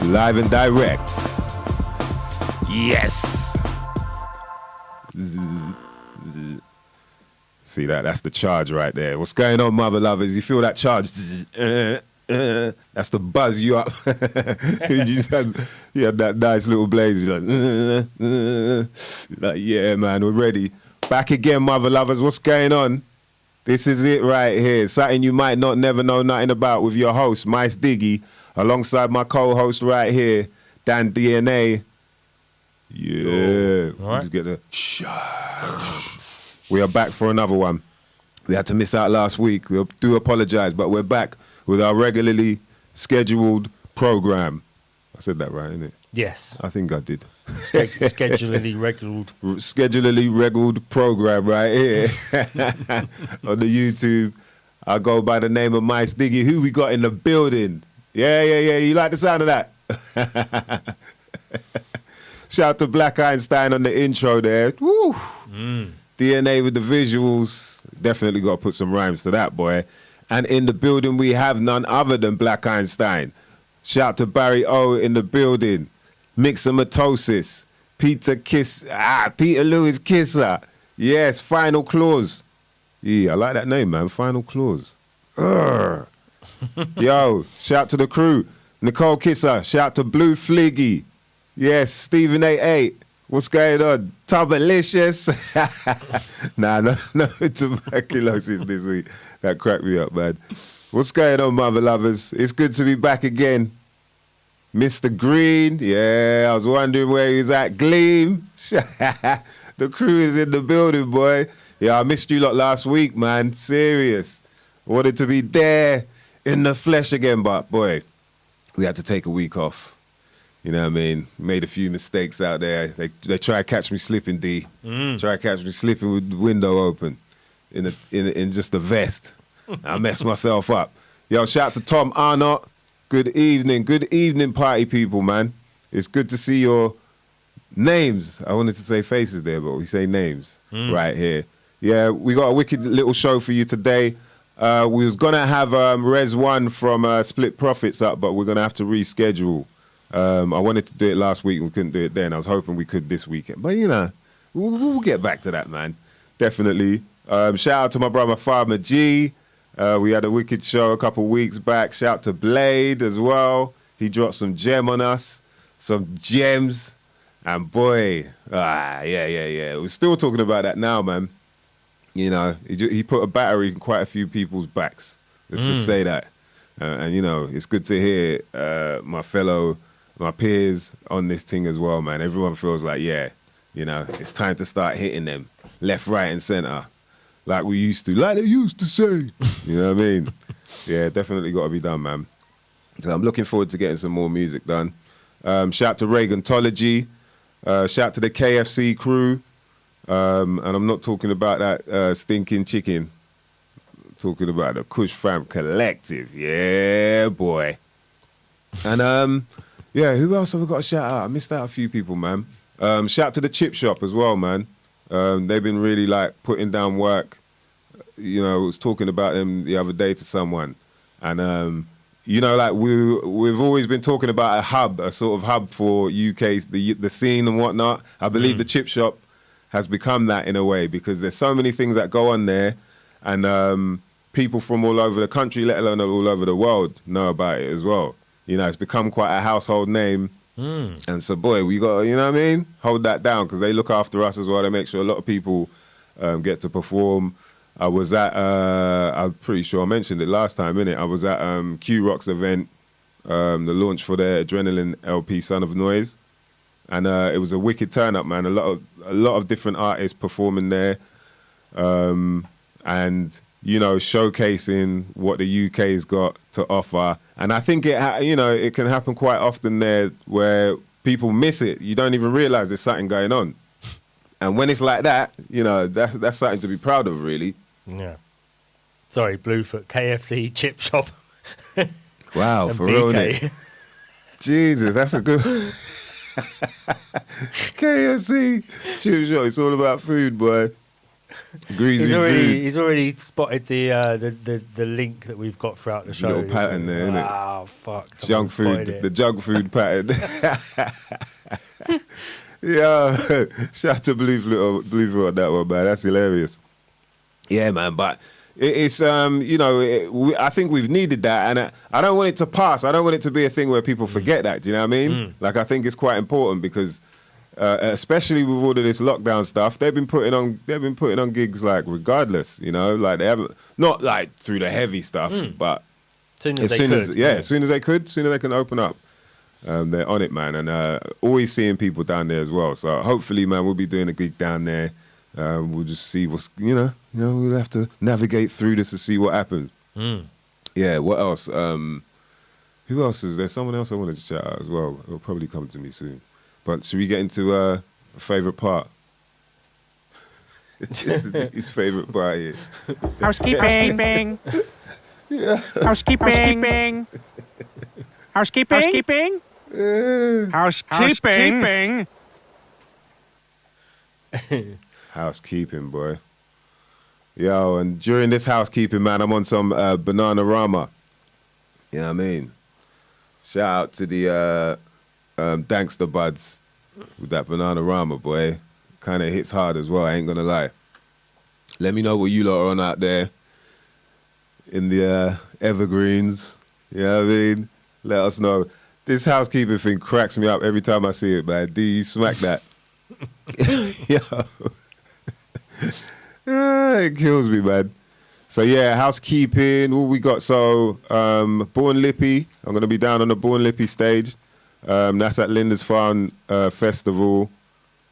live and direct. Yes. See that? That's the charge right there. What's going on, mother lovers? You feel that charge? That's the buzz you up. You had that nice little blaze. You're like, yeah, man, we're ready. Back again, mother lovers. What's going on? This is it right here. Something you might not never know nothing about with your host, Mice Diggy, alongside my co-host right here, Dan DNA. Yeah. All right. Just get the charge. We are back for another one. We had to miss out last week. We do apologize, but we're back with our regularly scheduled program. I said that right, innit? Yes. I think I did. Schedulally reguled. Schedulally reguled program right here on the YouTube. I go by the name of Mice Diggy. Who we got in the building? Yeah. You like the sound of that? Shout out to Black Einstein on the intro there. Woo! DNA with the visuals. Definitely got to put some rhymes to that, boy. And in the building, we have none other than Black Einstein. Shout out to Barry O in the building. Mixomatosis. Peter Lewis Kisser. Yes, Final Clause. Yeah, I like that name, man. Final Clause. Yo, shout out to the crew. Nicole Kisser. Shout out to Blue Fliggy. Yes, Stephen 88. What's going on? Tubalicious. Nah, no tuberculosis this week. That cracked me up, man. What's going on, mother lovers? It's good to be back again. Mr. Green. Yeah, I was wondering where he was at. Gleam. The crew is in the building, boy. Yeah, I missed you lot last week, man. Serious. Wanted to be there in the flesh again, but boy, we had to take a week off. You know what I mean? Made a few mistakes out there. They try to catch me slipping, D. Try to catch me slipping with the window open in just a vest. I messed myself up. Yo, shout out to Tom Arnott. Good evening, party people, man. It's good to see your names. I wanted to say faces there, but we say names right here. Yeah, we got a wicked little show for you today. We was gonna have Res 1 from Split Profits up, but we're gonna have to reschedule. I wanted to do it last week. We couldn't do it then. I was hoping we could this weekend. But, you know, we'll get back to that, man. Definitely. Shout out to my brother, Farmer G. We had a wicked show a couple weeks back. Shout out to Blade as well. He dropped some gem on us. Some gems. And boy, yeah. We're still talking about that now, man. You know, he put a battery in quite a few people's backs. Let's just say that. And, you know, it's good to hear my peers on this thing as well, man. Everyone feels like, yeah, you know, it's time to start hitting them left, right, and center like we used to, like they used to say. You know what I mean? Yeah, definitely got to be done, man. So I'm looking forward to getting some more music done. Shout out to Reagantology. Shout out to the KFC crew. And I'm not talking about that stinking chicken. I'm talking about the Kush Fam Collective. Yeah, boy. And yeah, who else have I got to shout out? I missed out a few people, man. Shout out to the Chip Shop as well, man. They've been really, like, putting down work. You know, I was talking about them the other day to someone. And, you know, like, we've always been talking about a sort of hub for UK, the scene and whatnot. I believe the Chip Shop has become that in a way because there's so many things that go on there. And people from all over the country, let alone all over the world, know about it as well. You know, it's become quite a household name. And so, boy, we got, you know what I mean? Hold that down because they look after us as well. They make sure a lot of people get to perform. I was at, I'm pretty sure I mentioned it last time, innit? I was at Q-Rock's event, the launch for their Adrenaline LP, Son of Noise. And it was a wicked turn-up, man. A lot of different artists performing there. And, you know, showcasing what the UK's got to offer. And I think it can happen quite often there where people miss it. You don't even realize there's something going on. And when it's like that, you know, that's something to be proud of, really. Yeah. Sorry, Bluefoot, KFC, Chip Shop. Wow, and for BK. real, innit? Jesus, that's a good... KFC, Chip Shop, it's all about food, boy. Greasy food. He's already spotted the link that we've got throughout the show. Little pattern there, isn't it? Oh fuck! Junk food, the junk food pattern. Yeah, shout out to Bluefoot on that one, man. That's hilarious. Yeah, man, but it's I think we've needed that, and I don't want it to pass. I don't want it to be a thing where people forget that. Do you know what I mean? Like, I think it's quite important because, especially with all of this lockdown stuff, they've been putting on gigs like regardless. You know, like they haven't, not like through the heavy stuff, but as soon as they can open up. They're on it, man, and always seeing people down there as well. So hopefully, man, we'll be doing a gig down there. We'll just see what's, we'll have to navigate through this to see what happens. Yeah, what else? Who else is there? Someone else I wanted to shout out as well. It'll probably come to me soon. But should we get into a favourite part? His favourite part here. Housekeeping. Yeah. Housekeeping. Housekeeping. Housekeeping. Housekeeping, boy. Yo, and during this housekeeping, man, I'm on some Bananarama. You know what I mean? Shout out to the Dankster Buds with that Bananarama, boy. Kind of hits hard as well, I ain't gonna lie. Let me know what you lot are on out there in the Evergreens. You know what I mean? Let us know. This housekeeping thing cracks me up every time I see it, man. D, you smack that. Yo. It kills me, man. So, yeah, housekeeping. What we got? So, Born Lippy. I'm going to be down on the Born Lippy stage. That's at Linda's Farm Festival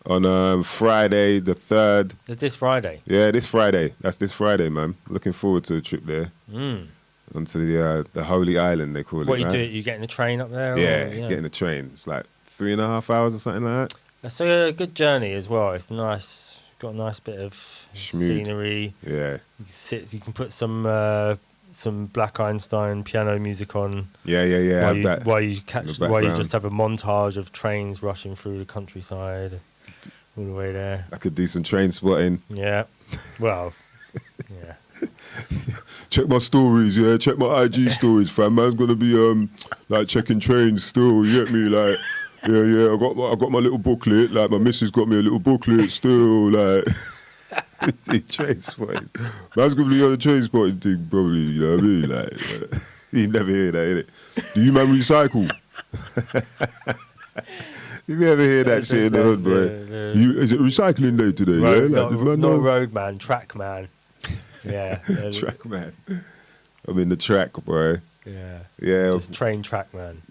on Friday the 3rd. Is this Friday? Yeah, this Friday. That's this Friday, man. Looking forward to the trip there. Onto the Holy Island, they call it. What you do? You getting the train up there? Yeah, getting the train. It's like 3.5 hours or something like that. It's a good journey as well. It's nice. Got a nice bit of scenery. Yeah. You can put some Black Einstein piano music on. Yeah. While you just have a montage of trains rushing through the countryside all the way there. I could do some train spotting. Yeah. Well. Yeah. Check my stories, yeah. Check my IG stories, fam. Man's gonna be like checking trains still. You get me? Like, yeah. I got my little booklet. Like, my missus got me a little booklet still. Like, train spotting. Man's gonna be on the train spotting thing, probably. You know what I mean? Like you never hear that, innit? Do you man recycle? You never hear that shit in the hood, boy. Is it recycling day today? Not road man, track man. Yeah. Track man. I'm in the track, boy. Yeah. Just train track man.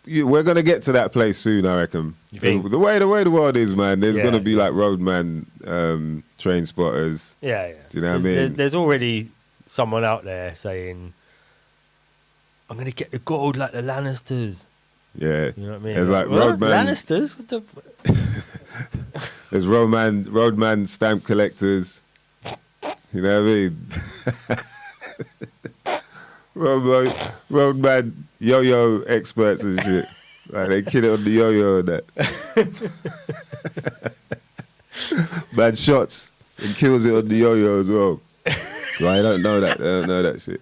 We're gonna get to that place soon, I reckon. You think? The way the world is, man. There's gonna be like roadman, train spotters. Yeah. Do you know what I mean? There's already someone out there saying, "I'm gonna get the gold like the Lannisters." Yeah. You know what I mean? There's like what? roadman. Lannisters? What the? There's roadman stamp collectors. You know what I mean? Roadman yo-yo experts and shit. Like, they kill it on the yo-yo and that. Man shots and kills it on the yo-yo as well. Well, I don't know that shit.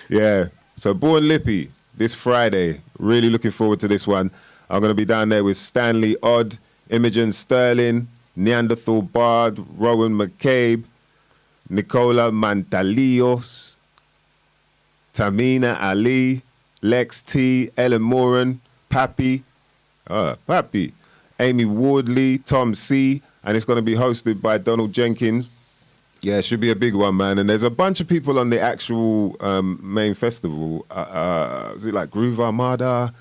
Yeah. So Born Lippy this Friday. Really looking forward to this one. I'm going to be down there with Stanley Odd, Imogen Sterling, Neanderthal Bard, Rowan McCabe, Nicola Mantalios, Tamina Ali, Lex T, Ellen Moran, Pappy, Amy Wardley, Tom C, and it's going to be hosted by Donald Jenkins. Yeah, it should be a big one, man. And there's a bunch of people on the actual main festival. Is it like Groove Armada?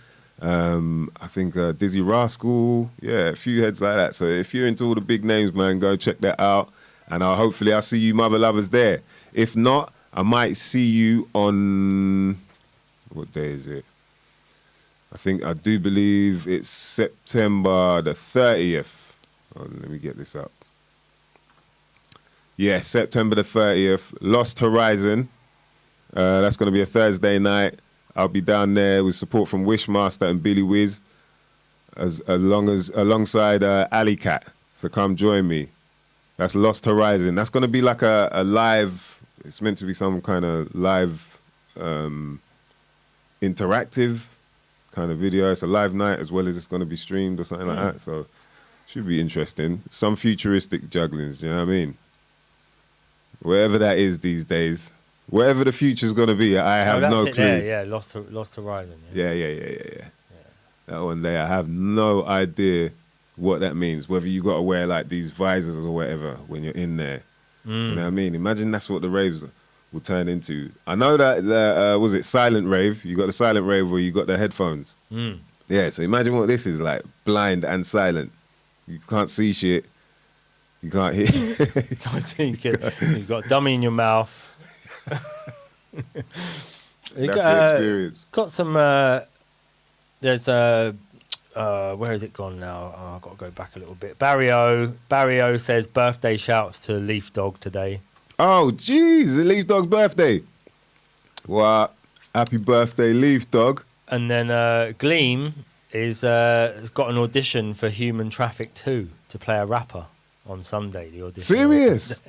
I think Dizzy Rascal. Yeah, a few heads like that. So if you're into all the big names, man, go check that out. And hopefully I'll see you mother lovers there. If not, I might see you on... What day is it? I do believe it's September the 30th. Oh, let me get this up. Yeah, September the 30th. Lost Horizon. That's going to be a Thursday night. I'll be down there with support from Wishmaster and Billy Wiz, alongside Alley Cat. So come join me. That's Lost Horizon. That's going to be like a live, it's meant to be some kind of live interactive kind of video. It's a live night as well as it's going to be streamed or something like that. So should be interesting. Some futuristic jugglings, you know what I mean? Wherever that is these days. Whatever the future's going to be, I have no clue. There, yeah, Lost Horizon. Yeah. That one there, I have no idea what that means. Whether you got to wear like these visors or whatever when you're in there. Do you know what I mean? Imagine that's what the raves will turn into. I know that, was it silent rave? You got the silent rave where you got the headphones. Yeah, so imagine what this is like, blind and silent. You can't see shit. You can't hear. You can't see. You've got a dummy in your mouth. That's the experience. Got some. There's where has it gone now? Oh, I've got to go back a little bit. Barrio says birthday shouts to Leaf Dog today. Oh, jeez, the Leaf Dog's birthday. What? Happy birthday, Leaf Dog. And then Gleam has got an audition for Human Traffic 2 to play a rapper on Sunday. The audition. Serious?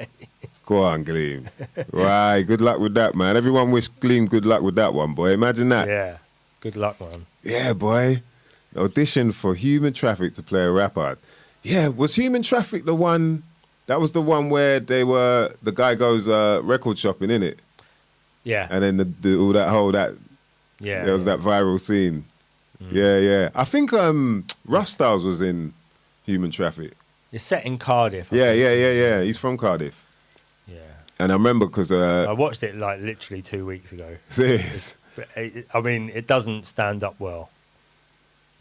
Go on, Gleam. Right, good luck with that, man. Everyone wish Gleam good luck with that one, boy. Imagine that. Yeah, good luck, man. Yeah, boy. Audition for Human Traffic to play a rapper. Yeah, was Human Traffic the one? That was the one where the guy goes record shopping, innit? Yeah. And then there was that viral scene. Yeah. I think Rough Styles was in Human Traffic. It's set in Cardiff. Yeah. He's from Cardiff. Yeah. And I remember because I watched it like literally 2 weeks ago. Serious? I mean, it doesn't stand up well.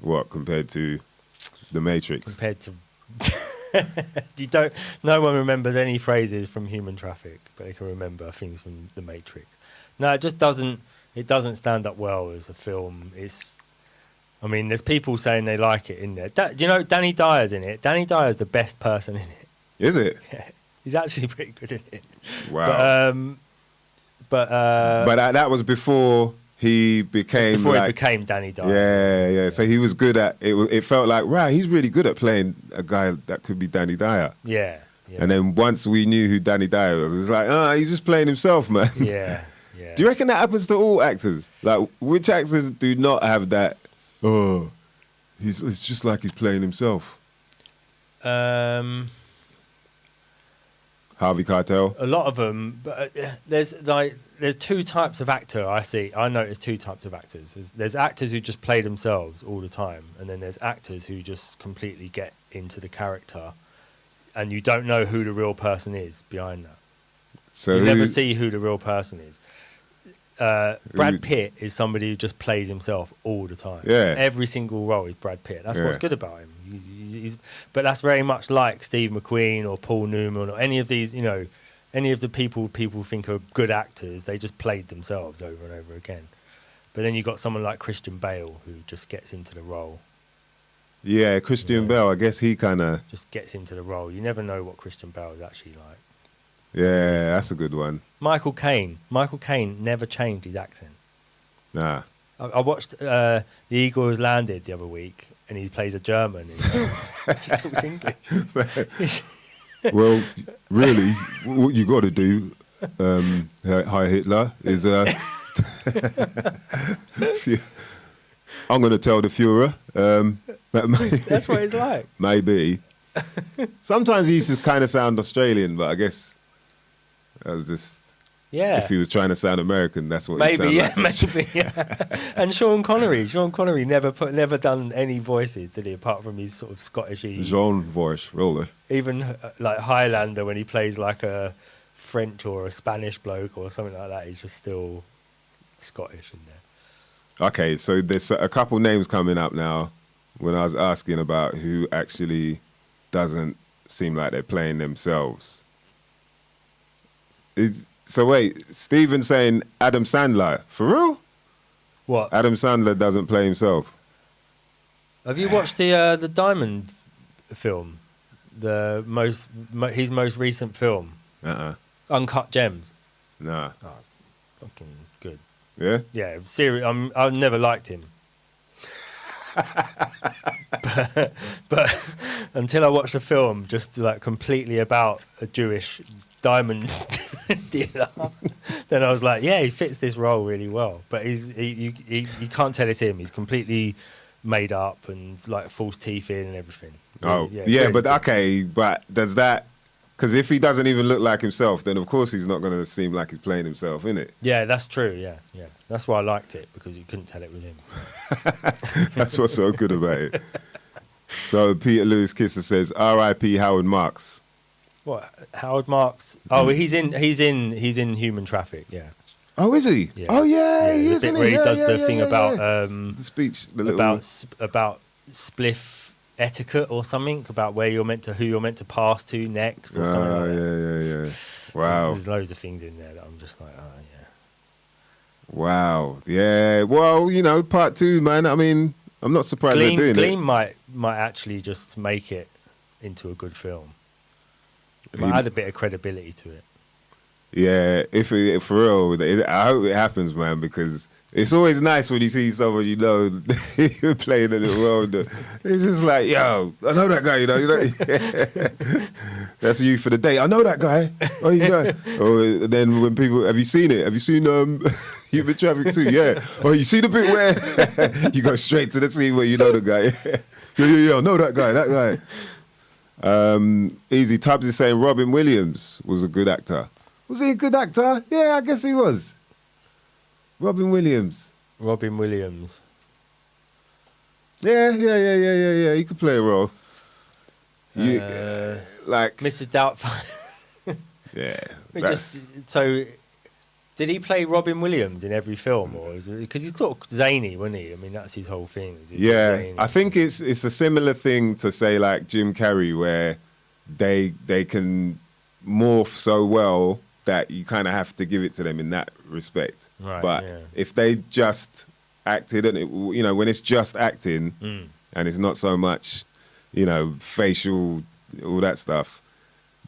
What, compared to The Matrix? Compared to... No one remembers any phrases from Human Traffic, but they can remember things from The Matrix. No, it just doesn't stand up well as a film. I mean, there's people saying they like it in there. Do you know Danny Dyer's in it? Danny Dyer's the best person in it. Is it? Yeah, he's actually pretty good in it. Wow. But that was before he became he became Danny Dyer. Yeah. So he was good at it. It felt like, right, he's really good at playing a guy that could be Danny Dyer. Yeah. And then once we knew who Danny Dyer was, it's like, he's just playing himself, man. Yeah. Do you reckon that happens to all actors? Like, which actors do not have that? Oh, it's just like he's playing himself. Harvey Keitel. A lot of them, but there's two types of actor I notice two types of actors. There's actors who just play themselves all the time, and then there's actors who just completely get into the character, and you don't know who the real person is behind that. So you never see who the real person is. Brad Pitt is somebody who just plays himself all the time. Yeah. Every single role is Brad Pitt. That's what's good about him. But that's very much like Steve McQueen or Paul Newman or any of these, any of the people think are good actors. They just played themselves over and over again. But then you got someone like Christian Bale who just gets into the role. Yeah, Christian Bale, I guess he kind of... just gets into the role. You never know what Christian Bale is actually like. Yeah, that's a good one. Michael Caine never changed his accent. Nah. I watched The Eagle Has Landed the other week, and he plays a German. And he just talks English. Well, really, what you got to do, Hi Hitler, is... I'm going to tell the Führer. That's what he's like. Maybe. Sometimes he used to kind of sound Australian, but I guess that was just... Yeah. If he was trying to sound American, that's what he'd sound like. Maybe, yeah. And Sean Connery never done any voices, did he? Apart from his sort of Scottish-y... Jean voice, really. Even like Highlander, when he plays like a French or a Spanish bloke or something like that, he's just still Scottish in there. Okay, so there's a couple names coming up now when I was asking about who actually doesn't seem like they're playing themselves. So wait, Steven's saying Adam Sandler. For real? What? Adam Sandler doesn't play himself. Have you watched the Diamond film? His most recent film? Uncut Gems. Nah. Oh, fucking good. Yeah? Yeah, serious. I've never liked him. but until I watched the film just like completely about a Jewish diamond dealer. Then I was like, yeah, he fits this role really well. But you can't tell it's him. He's completely made up and like false teeth in and everything. Oh, yeah, really but good. okay, but does that... Because if he doesn't even look like himself, then of course he's not going to seem like he's playing himself, innit? Yeah, that's true. Yeah. That's why I liked it, because you couldn't tell it was him. That's what's so good about it. So Peter Lewis Kisser says, R.I.P. Howard Marks. What, Howard Marks? Oh, he's in Human Traffic. Yeah. Oh, is he? Yeah. Oh, yeah, he the is, bit isn't where he Yeah, does yeah, the yeah, thing yeah, about yeah. The speech, the little... about spliff etiquette or something, about who you're meant to pass to next or something like that. Yeah. Wow. There's loads of things in there that I'm just like, oh yeah. Wow. Yeah. Well, you know, part 2, man. I mean, I'm not surprised they're doing Gleam it. might actually just make it into a good film. It might add a bit of credibility to it. Yeah. If for real, I hope it happens, man, because it's always nice when you see someone you know playing a little role. It's just like, yo, I know that guy, you know. That's you for the day. I know that guy. Oh, you know. Or then when people, have you seen it? Have you seen Human Traffic 2? Yeah. Oh, you see the bit where you go straight to the scene where you know the guy. Yeah, I know that guy. Easy Tubbs is saying Robin Williams was a good actor. Was he a good actor? Yeah, I guess he was. Robin Williams. Yeah. He could play a role. Like Mr. Doubtfire. Yeah. So, did he play Robin Williams in every film, or is it because he's sort of zany, wasn't he? I mean, that's his whole thing. Yeah, zany? I think it's a similar thing to say like Jim Carrey, where they can morph so well that you kind of have to give it to them in that respect. Right, but yeah. if they just acted, and when it's just acting and it's not so much, facial, all that stuff,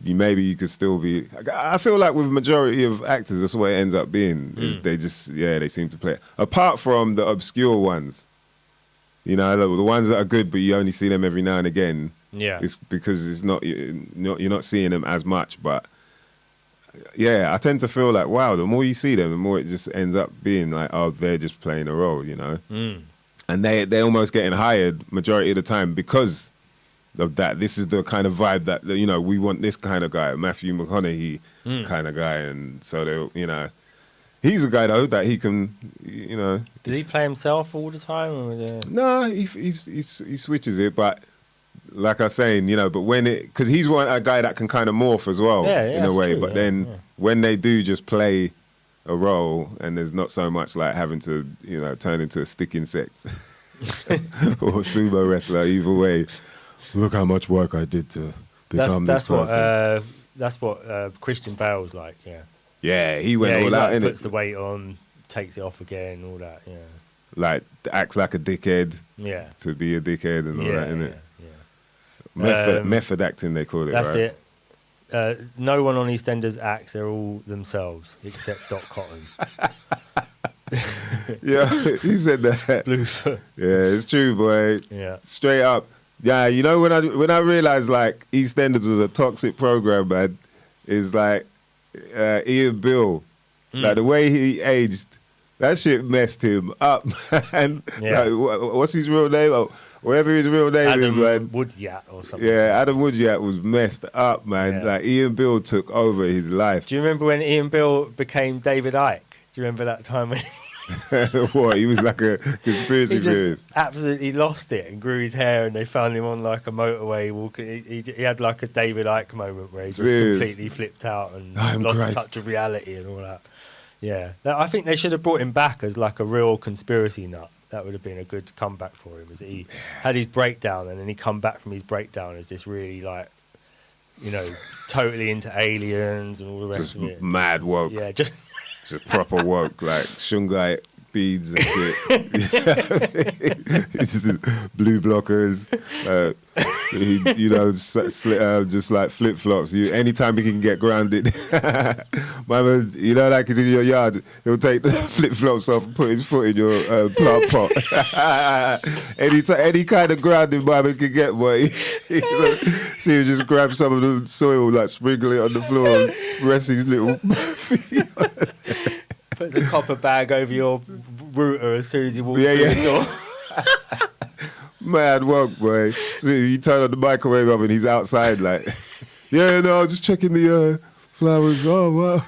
you could still be. I feel like with majority of actors, that's what it ends up being. Is they seem to play it. Apart from the obscure ones, the ones that are good, but you only see them every now and again. Yeah, it's because you're not seeing them as much, but. Yeah, I tend to feel like, wow, the more you see them, the more it just ends up being like, oh, they're just playing a role, And they're almost getting hired majority of the time because of that. This is the kind of vibe that, we want this kind of guy, Matthew McConaughey kind of guy. And so, he's a guy, though, that he can, Does he play himself all the time? Or No, he switches it, but... Like I was saying, but because he's a guy that can kind of morph as well, in a way. True, but then when they do just play a role, and there's not so much like having to, turn into a stick insect or sumo wrestler. Either way, look how much work I did to become this person. That's what Christian Bale's like. Yeah. Yeah, he went all out, puts the weight on, takes it off again, all that. Yeah. Like acts like a dickhead. Yeah. To be a dickhead and all that, innit? Yeah. Method acting, they call it. That's right? it. No one on EastEnders acts; they're all themselves, except Doc Cotton. Yeah, he said that. Bluefoot. Yeah, it's true, boy. Yeah, straight up. Yeah, when I realized like EastEnders was a toxic program, man, is like Ian Beale, like the way he aged, that shit messed him up. And yeah. Like, what's his real name? Oh, whatever his real name is, man. Woodyat or something. Yeah, Adam Woodyat was messed up, man. Yeah. Like Ian Beale took over his life. Do you remember when Ian Beale became David Icke? Do you remember that time when what? He was like a conspiracy he theorist. just absolutely lost it and grew his hair, and they found him on like a motorway walking. He had like a David Icke moment where he just completely flipped out and lost touch of reality and all that. Yeah, I think they should have brought him back as like a real conspiracy nut. That would have been a good comeback for him. As he had his breakdown, and then he come back from his breakdown as this really like, totally into aliens and all the rest just of it. Mad woke. Yeah, just proper woke, like Shungite speeds and shit. It's just blue blockers, just like flip flops. Anytime he can get grounded, man, like he's in your yard, he'll take the flip flops off and put his foot in your plant pot. Any kind of grounding man can get, boy. So he just grab some of the soil, like sprinkle it on the floor, and rest his little feet. Puts a copper bag over your router as soon as you walk through the door. Mad work, boy. So you turn on the microwave oven, he's outside like, I'm just checking the flowers. Oh, wow.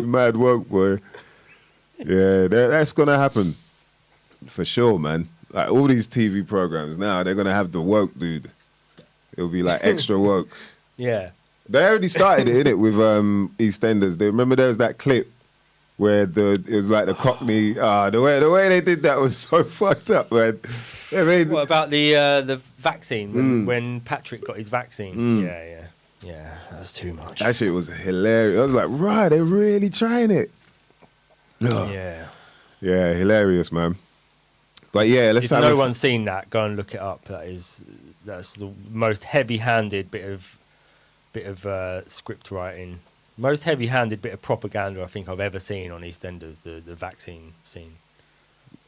Mad work, boy. Yeah, that's going to happen. For sure, man. Like all these TV programs now, they're going to have the woke dude. It'll be like extra woke. Yeah. They already started it, innit, with EastEnders. They remember there was that clip where it was like the Cockney. The way they did that was so fucked up, man. I mean, what about the vaccine when Patrick got his vaccine? Yeah, that's too much. That shit was hilarious. I was like, right, they're really trying it. Yeah, hilarious, man. But yeah, let's if have. No one's seen that, go and look it up. That's the most heavy-handed bit of script writing. Most heavy-handed bit of propaganda I think I've ever seen on EastEnders, the vaccine scene.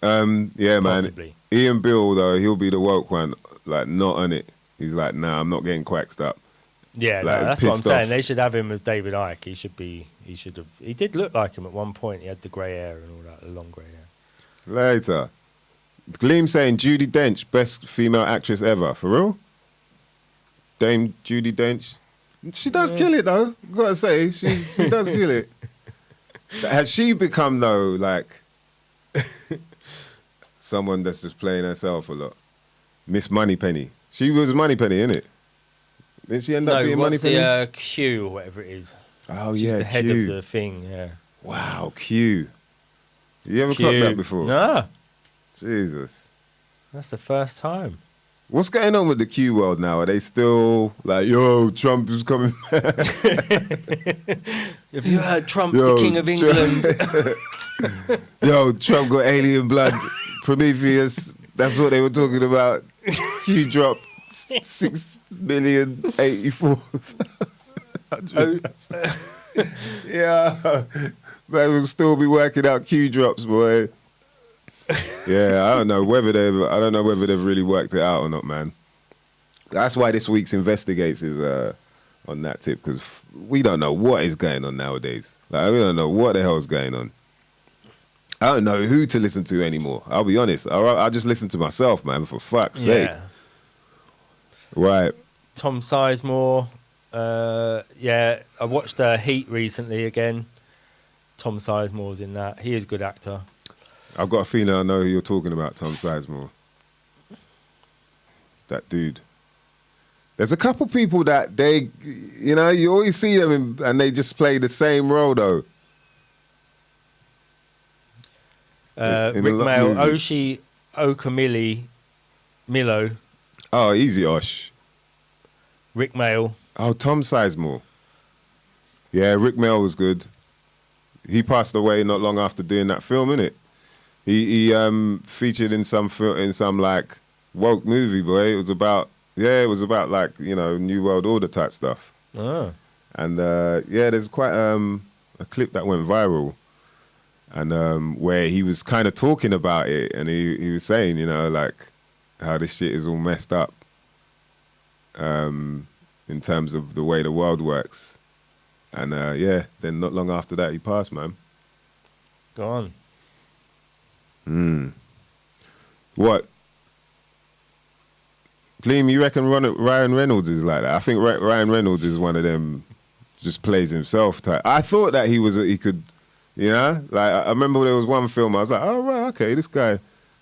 Yeah, Possibly. Man. Ian Beale, though, he'll be the woke one, like, not on it. He's like, nah, I'm not getting quacked up. Yeah, like, no, that's what I'm saying. off. They should have him as David Icke. He did look like him at one point. He had the grey hair and all that, the long grey hair. Later. Gleam saying Judi Dench, best female actress ever. For real? Dame Judi Dench? She does kill it, though. Gotta say, she does kill it. Has she become, though, like someone that's just playing herself a lot? Miss Moneypenny. She was Moneypenny, innit? Didn't she end up being Moneypenny? No, what's the Q or whatever it is? Oh, She's the head of the thing, yeah. Wow, Q. You ever clocked that before? No. Jesus. That's the first time. What's going on with the Q world now? Are they still like, yo, Trump is coming back? Have you heard Trump's the King of England? Yo, Trump got alien blood. Prometheus. That's what they were talking about. Q dropped 6,084,000. Yeah. Man will still be working out Q drops, boy. Yeah, I don't know whether they've really worked it out or not, man. That's why this week's Investigates is on that tip, because we don't know what is going on nowadays. Like, we don't know what the hell is going on. I don't know who to listen to anymore. I'll be honest. I'll just listen to myself, man, for fuck's sake. Right. Tom Sizemore. I watched Heat recently again. Tom Sizemore's in that. He is a good actor. I've got a feeling I know who you're talking about, Tom Sizemore. That dude. There's a couple people that you always see them and they just play the same role, though. Rick Mail, Oshi Milo. Oh, easy, Osh. Rick Mail. Oh, Tom Sizemore. Yeah, Rick Mail was good. He passed away not long after doing that film, innit? He featured in some like woke movie, boy. It was about like, New World Order type stuff. Oh. And there's quite a clip that went viral, and where he was kind of talking about it, and he was saying, like how this shit is all messed up, in terms of the way the world works. And then not long after that, he passed, man. Go on. What? Gleam, you reckon Ryan Reynolds is like that? I think Ryan Reynolds is one of them, just plays himself type. I thought that he could, like I remember there was one film I was like, oh right, okay, this guy.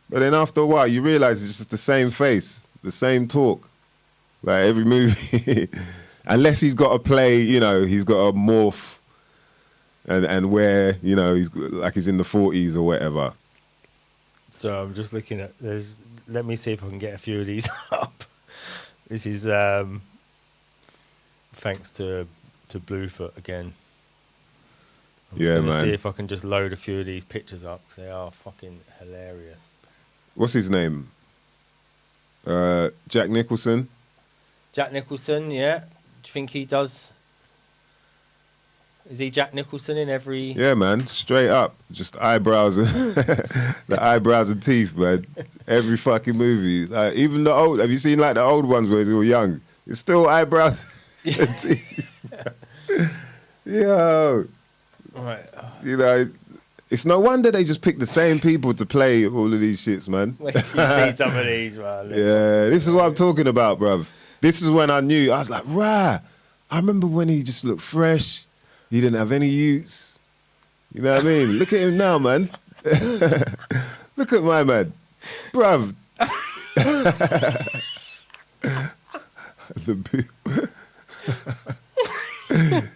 But then after a while, you realize it's just the same face, the same talk, like every movie. Unless he's got to play, he's got to morph, and where he's like he's in the 40s or whatever. So I'm just looking at let me see if I can get a few of these up. This is thanks to Bluefoot again. I'm Yeah, going to man. see if I can just load a few of these pictures up, 'cause they are fucking hilarious. What's his name? Jack Nicholson. Jack Nicholson, yeah. Do you think he does? Is he Jack Nicholson in every? Yeah, man. Straight up, just eyebrows, and the eyebrows and teeth, man. Every fucking movie, like even the old. Have you seen like the old ones where he's all young? It's still eyebrows and teeth. Yo, Right. you know, it's no wonder they just pick the same people to play all of these shits, man. Wait till you see some of these, man. Yeah, this is what I'm talking about, bruv. This is when I knew. I was like, rah. I remember when he just looked fresh. He didn't have any utes. You know what I mean? Look at him now, man. Look at my man. Bruv. The Beale.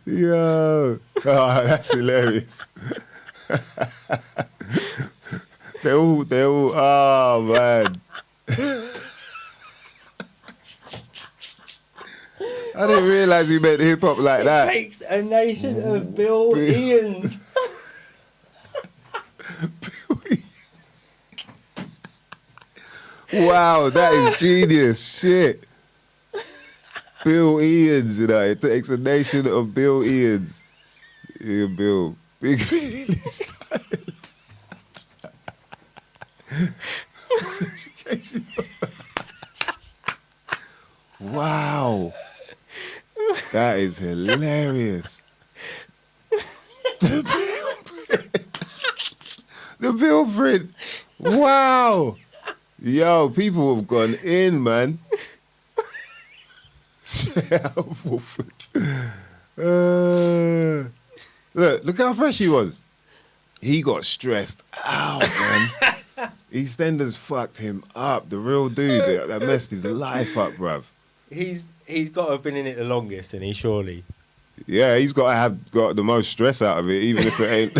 Yo. Oh, that's hilarious. They're all, oh, man. I didn't realise he meant hip hop like that. It takes a nation of Bill Ians. Wow, that is genius. Shit. Bill Ians, you know. It takes a nation of Bill Ians. Ian Bill. Big Beale style. Wow. That is hilarious. The Bill print. Wow. Yo, people have gone in, man. Look how fresh he was. He got stressed out, man. EastEnders fucked him up. The real dude that messed his life up, bruv. He's got to have been in it the longest, and he surely. Yeah, he's got to have got the most stress out of it, even if it ain't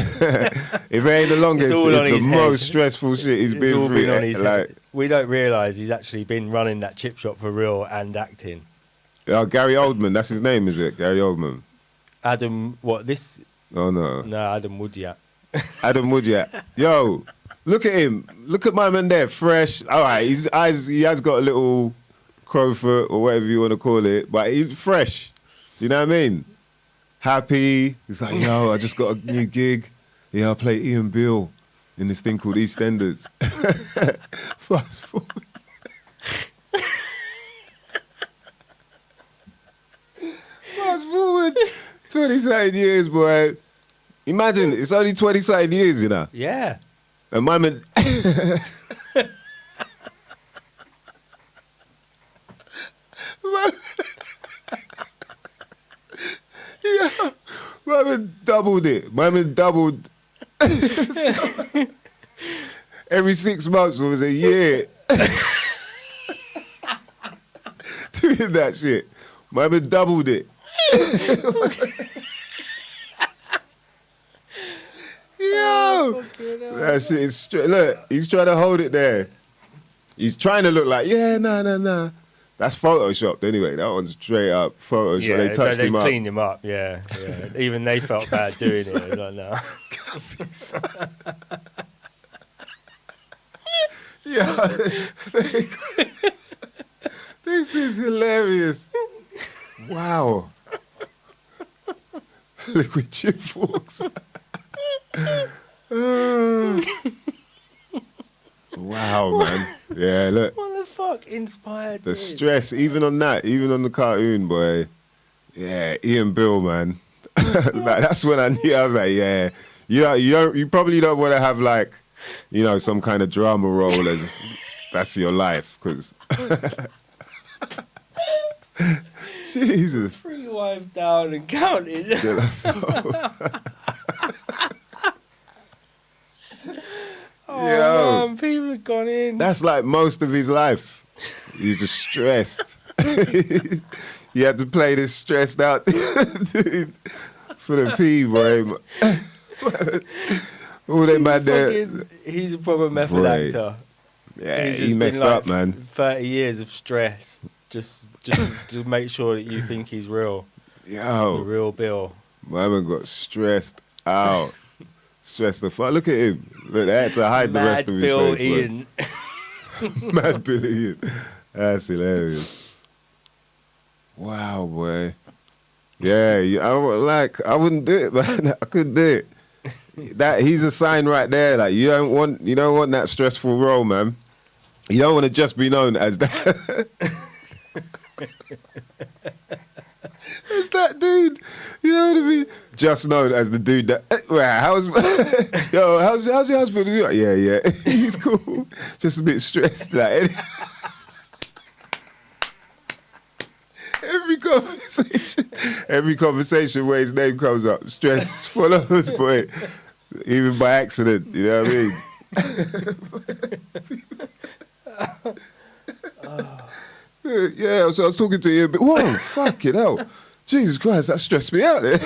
if it ain't the longest. It's all on It's his the head. most stressful shit he's It's been all through. been on his like, head. We don't realise he's actually been running that chip shop for real and acting. Gary Oldman, that's his name, is it? Gary Oldman. Adam, what this? Oh no, No, Adam Woodyard. Adam Woodyard. Yo, look at him. Look at my man there, fresh. All right, his eyes. He has got a little crowfoot or whatever you want to call it, but he's fresh. You know what I mean? Happy. He's like, yo, I just got a new gig. Yeah, I play Ian Beale in this thing called EastEnders. Fast forward. Fast forward 20-something years, boy. Imagine, it's only 20-something years, you know. Yeah. And my man... Yeah, my man doubled it. My man doubled. Every 6 months was a year. Doing that shit. My man doubled it. Yo, that shit is straight. Look, he's trying to hold it there. He's trying to look like, yeah, nah. That's photoshopped anyway. That one's straight up Photoshop. Yeah, they touched they him up. cleaned him up. Yeah. Even they felt bad doing it. Like, no. Yeah, this is hilarious. Wow. Liquid chip forks. Wow, man. Yeah, look. What the fuck inspired The this? stress, even on that, even on the cartoon, boy. Yeah, Ian Beale, man. Like, that's when I knew. I was like, yeah. You probably don't want to have like, you know, some kind of drama role as that's your life, because Jesus. 3 wives down and counting. Yeah, that's Oh Yo. man, people have gone in. That's like most of his life. He's just stressed. You had to play this stressed out dude for the P, boy. All they mad there. He's a proper method Boy. actor. Yeah, He's he just messed been, like, up, man. 30 years of stress just to make sure that you think he's real. The Yo, real Bill. my man got stressed out. Stressed the fuck. Look at him. Look, they had to hide the rest of his Bill face. Ian. Mad Bill Ian. That's hilarious. Wow, boy. Yeah, I wouldn't do it, man. I couldn't do it. He's a sign right there. Like you don't want that stressful role, man. You don't want to just be known as that. It's that dude. You know what I mean? Just known as the dude that. How's your husband? Yeah. He's cool. Just a bit stressed. Like every conversation where his name comes up, stress follows, boy. Even by accident. You know what I mean? Yeah, so I was talking to you, but whoa, fucking hell. Jesus Christ, that stressed me out there.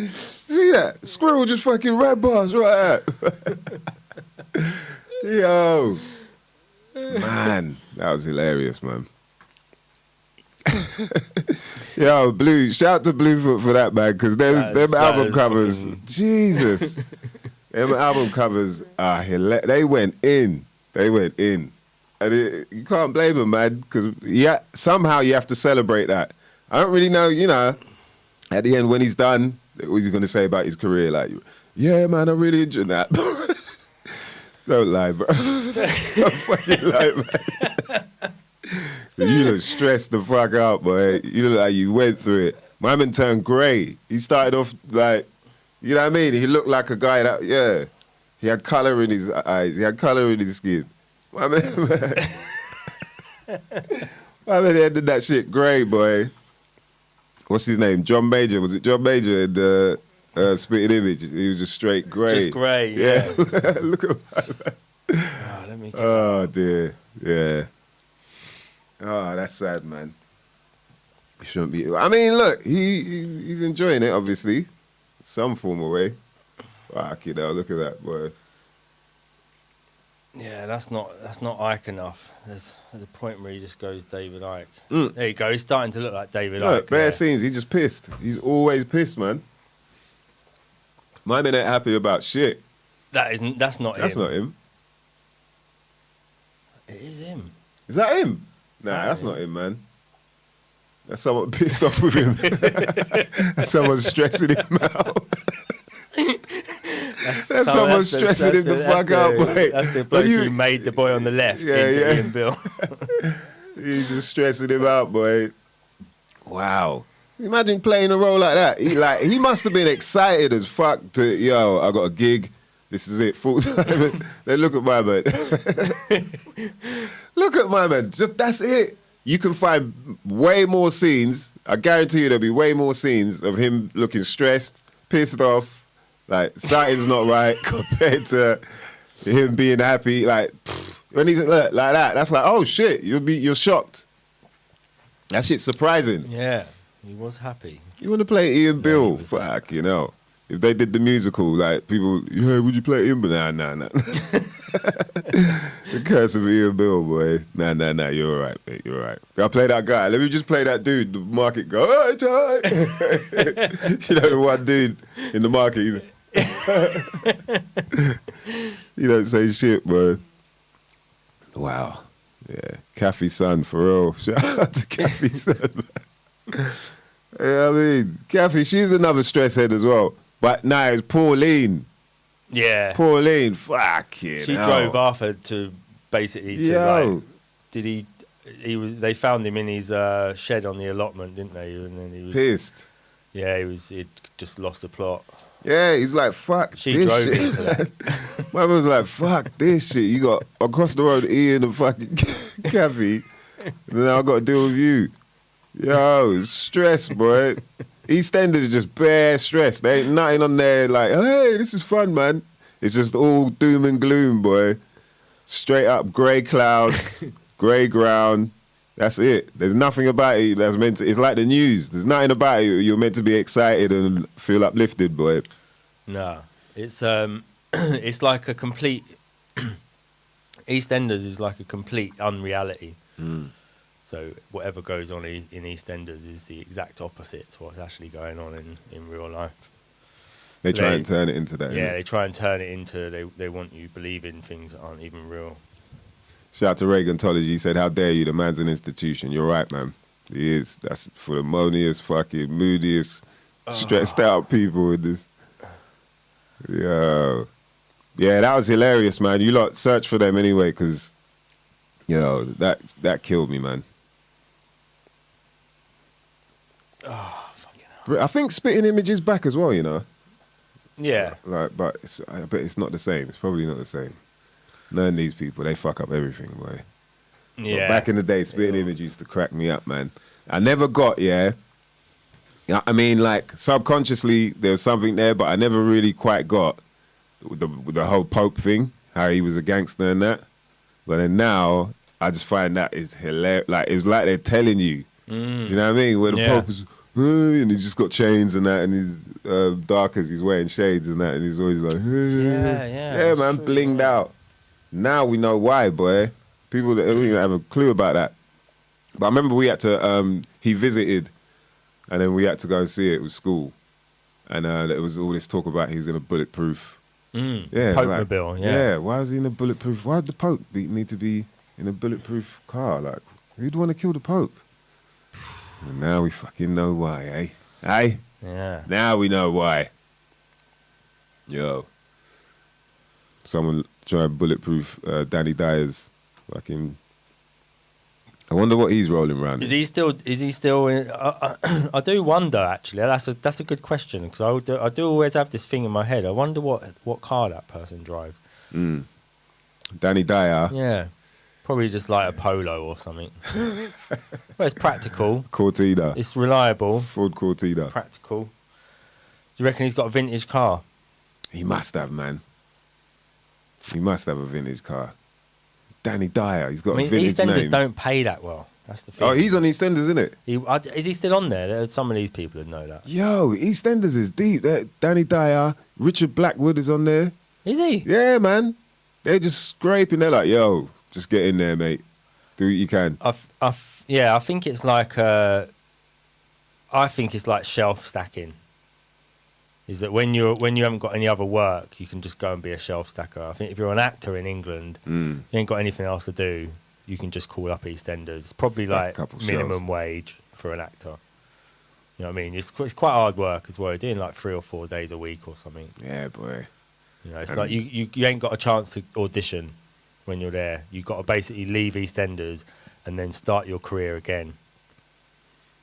See that? Squirrel just fucking red bars right out. Yo. Man, that was hilarious, man. Yo, Blue, shout to Bluefoot for that, man, because them album covers, Jesus. Them album covers are hilarious. They went in. And you can't blame him, man, because somehow you have to celebrate that. I don't really know, at the end when he's done, what he's going to say about his career. Like, yeah, man, I really enjoyed that. Don't lie, bro. Don't fucking lie, man. You look stressed the fuck out, boy. You look like you went through it. My man turned grey. He started off like, you know what I mean? He looked like a guy that, he had colour in his eyes. He had colour in his skin. My man ended that shit grey, boy. What's his name? John Major. Was it John Major in the Spitting Image? He was just straight grey. Just grey, yeah. Look at my man. Oh, dear. Yeah. Oh, that's sad, man. He shouldn't be. I mean, look, he's enjoying it, obviously. Some form of way. Fuck it, look at that, boy. Yeah, that's not Ike enough. There's a point where he just goes David Icke. There you go. He's starting to look like David Icke. Bare scenes. He's just pissed. He's always pissed, man. My man ain't happy about shit. That's not him. That's not him. It is him. Is that him? Nah, that's not him, man. That's someone pissed off with him. That's someone stressing him out. That's someone stressing him the fuck out, boy. That's the bloke who made the boy on the left into Ian Beale. He's just stressing him out, boy. Wow. Imagine playing a role like that. He must have been excited as fuck to, I got a gig. This is it, full time. Then look at my man. Look at my man. Just that's it. You can find way more scenes. I guarantee you there'll be way more scenes of him looking stressed, pissed off, like something's not right compared to him being happy. Like when he's like that, that's like, oh shit, you're shocked. That shit's surprising. Yeah, he was happy. You want to play Ian Beale? Fuck, If they did the musical, like people, would you play him? But nah. The curse of Ian Beale, boy. Nah. You're all right, mate. You're all right. I play that guy. Let me just play that dude. The market go, oh, Ty. The one dude in the market. You don't say shit, boy. Wow. Yeah. Kathy's son, for real. Shout out to Kathy's son. Yeah, I mean, Kathy, she's another stress head as well. But now it's Pauline. Yeah. Pauline, fuck it. She drove Arthur to basically they found him in his shed on the allotment, didn't they? And then he was pissed. Yeah, he'd just lost the plot. Yeah, he's like, fuck she this drove shit. into that. My mum was like, fuck this shit. You got across the road Ian and fucking Kathy. And then I got to deal with you. Yo, stress, boy. EastEnders is just bare stress. There ain't nothing on there like, hey, this is fun, man. It's just all doom and gloom, boy. Straight up grey clouds, grey ground. That's it. There's nothing about it that's meant to... It's like the news. There's nothing about it you're meant to be excited and feel uplifted, boy. No. It's it's like a complete... EastEnders is like a complete unreality. So whatever goes on in EastEnders is the exact opposite to what's actually going on in real life. They So try and turn it into that. Yeah, innit? they try and turn it into they want you believing things that aren't even real. Shout out to Reagantology. He said, "How dare you? The man's an institution." You're right, man. He is. That's for the moaniest, fucking moodiest, stressed out people with this. Yo. Yeah, that was hilarious, man. You lot search for them anyway, because, yo, that killed me, man. Oh, fucking hell. I think Spitting Image is back as well, you know. Yeah. Like, but I bet it's not the same. It's probably not the same. None of these people, they fuck up everything, boy. Yeah. But back in the day, Spitting Image used to crack me up, man. I never got, yeah. I mean, like, subconsciously, there was something there, but I never really quite got with the whole Pope thing, how he was a gangster and that. But then now, I just find that is hilarious. Like, it was like they're telling you. Do you know what I mean? Where the Pope is, and he's just got chains and that, and he's dark as he's wearing shades and that, and he's always like, yeah, man, true, blinged out. Now we know why, boy. People that don't even have a clue about that. But I remember we had to, he visited, and then we had to go and see it with school. And there was all this talk about he's in a bulletproof. Yeah, Pope-mobile, yeah. Why is he in a bulletproof? Why would the Pope need to be in a bulletproof car? Like, who'd want to kill the Pope? And now we fucking know why, eh? Eh? Yeah. Now we know why. Yo. Someone tried bulletproof Danny Dyer's fucking... I wonder what he's rolling around. Is he still in, I do wonder, actually. That's a good question, because I do always have this thing in my head. I wonder what car that person drives. Danny Dyer. Yeah. Probably just like a Polo or something. Well, it's practical. Cortina. It's reliable. Ford Cortina. Practical. Do you reckon he's got a vintage car? He must have, man. He must have a vintage car. Danny Dyer, he's got a vintage EastEnders name. don't pay that well. That's the thing. Oh, he's on EastEnders, isn't it? Is he still on there? There are some of these people that know that. Yo, EastEnders is deep. Danny Dyer, Richard Blackwood is on there. Is he? Yeah, man. They're just scraping. They're like, yo, just get in there, mate. Do what you can. I think it's like shelf stacking. Is that when you haven't got any other work, you can just go and be a shelf stacker. I think if you're an actor in England, you ain't got anything else to do, you can just call up EastEnders. It's probably Stack like minimum wage for an actor. You know what I mean? It's quite hard work as well. You're doing like 3 or 4 days a week or something. Yeah, boy. You know, it's like you ain't got a chance to audition when you're there. You've got to basically leave EastEnders and then start your career again,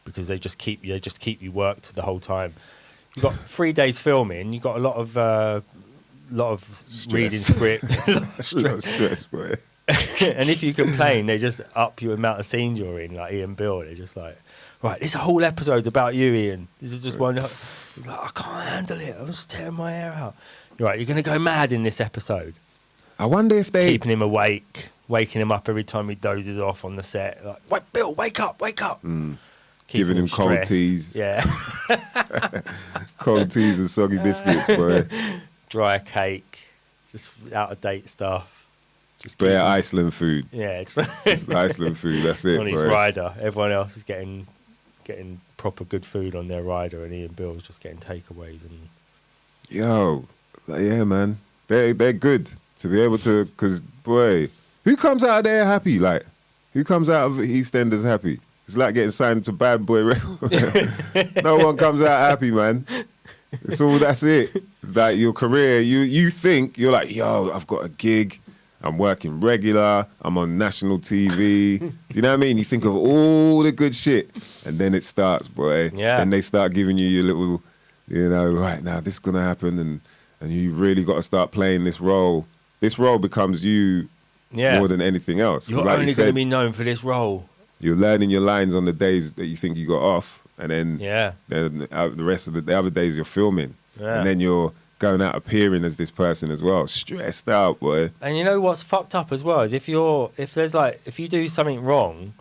because they just keep you worked the whole time. You've got 3 days filming. You've got a lot of Stress. reading script, a lot of A lot of stress, boy. and if you complain, they just up your amount of scenes you're in. Like Ian Beale, they're just like, right, this whole episode's about you, Ian. This is just one. He's like, I can't handle it. I'm just tearing my hair out. You're right, you're gonna go mad in this episode. I wonder if they... Keeping him awake, waking him up every time he dozes off on the set. Like, wait, Bill, wake up, wake up. Giving him cold stressed. teas. Yeah. Cold teas and soggy biscuits, boy. Dry cake, just out of date stuff. Just Bare keep him- Iceland food. Yeah, Just Iceland food, that's it, on his boy. rider. Everyone else is getting proper good food on their rider, and Ian Bill's just getting takeaways. And Yo, like, yeah, man. They're good to be able to, because, boy, who comes out of there happy? Like, who comes out of EastEnders happy? It's like getting signed to Bad Boy Records. No one comes out happy, man. That's it. It's like your career, you think, you're like, yo, I've got a gig, I'm working regular, I'm on national TV. Do you know what I mean? You think of all the good shit, and then it starts, boy. Yeah. And they start giving you your little, you know, right now, this is going to happen, and you really got to start playing this role. This role becomes you more than anything else. You're like only you going to said, be known for this role. you're learning your lines on the days that you think you got off, and then the rest of the other days you're filming, and then you're going out appearing as this person as well. Stressed out, boy. And you know what's fucked up as well is if you do something wrong,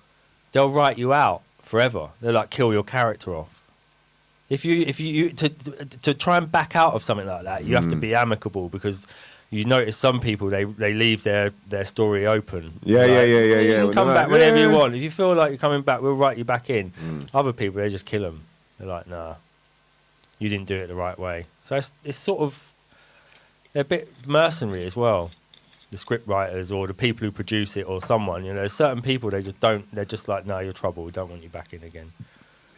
they'll write you out forever. They'll like kill your character off. If you to try and back out of something like that, you have to be amicable, because you notice some people they leave their story open. Yeah. You can come back whenever you want. If you feel like you're coming back, we'll write you back in. Other people, they just kill them. They're like, nah. you didn't do it the right way. So it's sort of, they're a bit mercenary as well. The script writers or the people who produce it or someone, you know, there's certain people, they're just like, no, you're trouble. We don't want you back in again.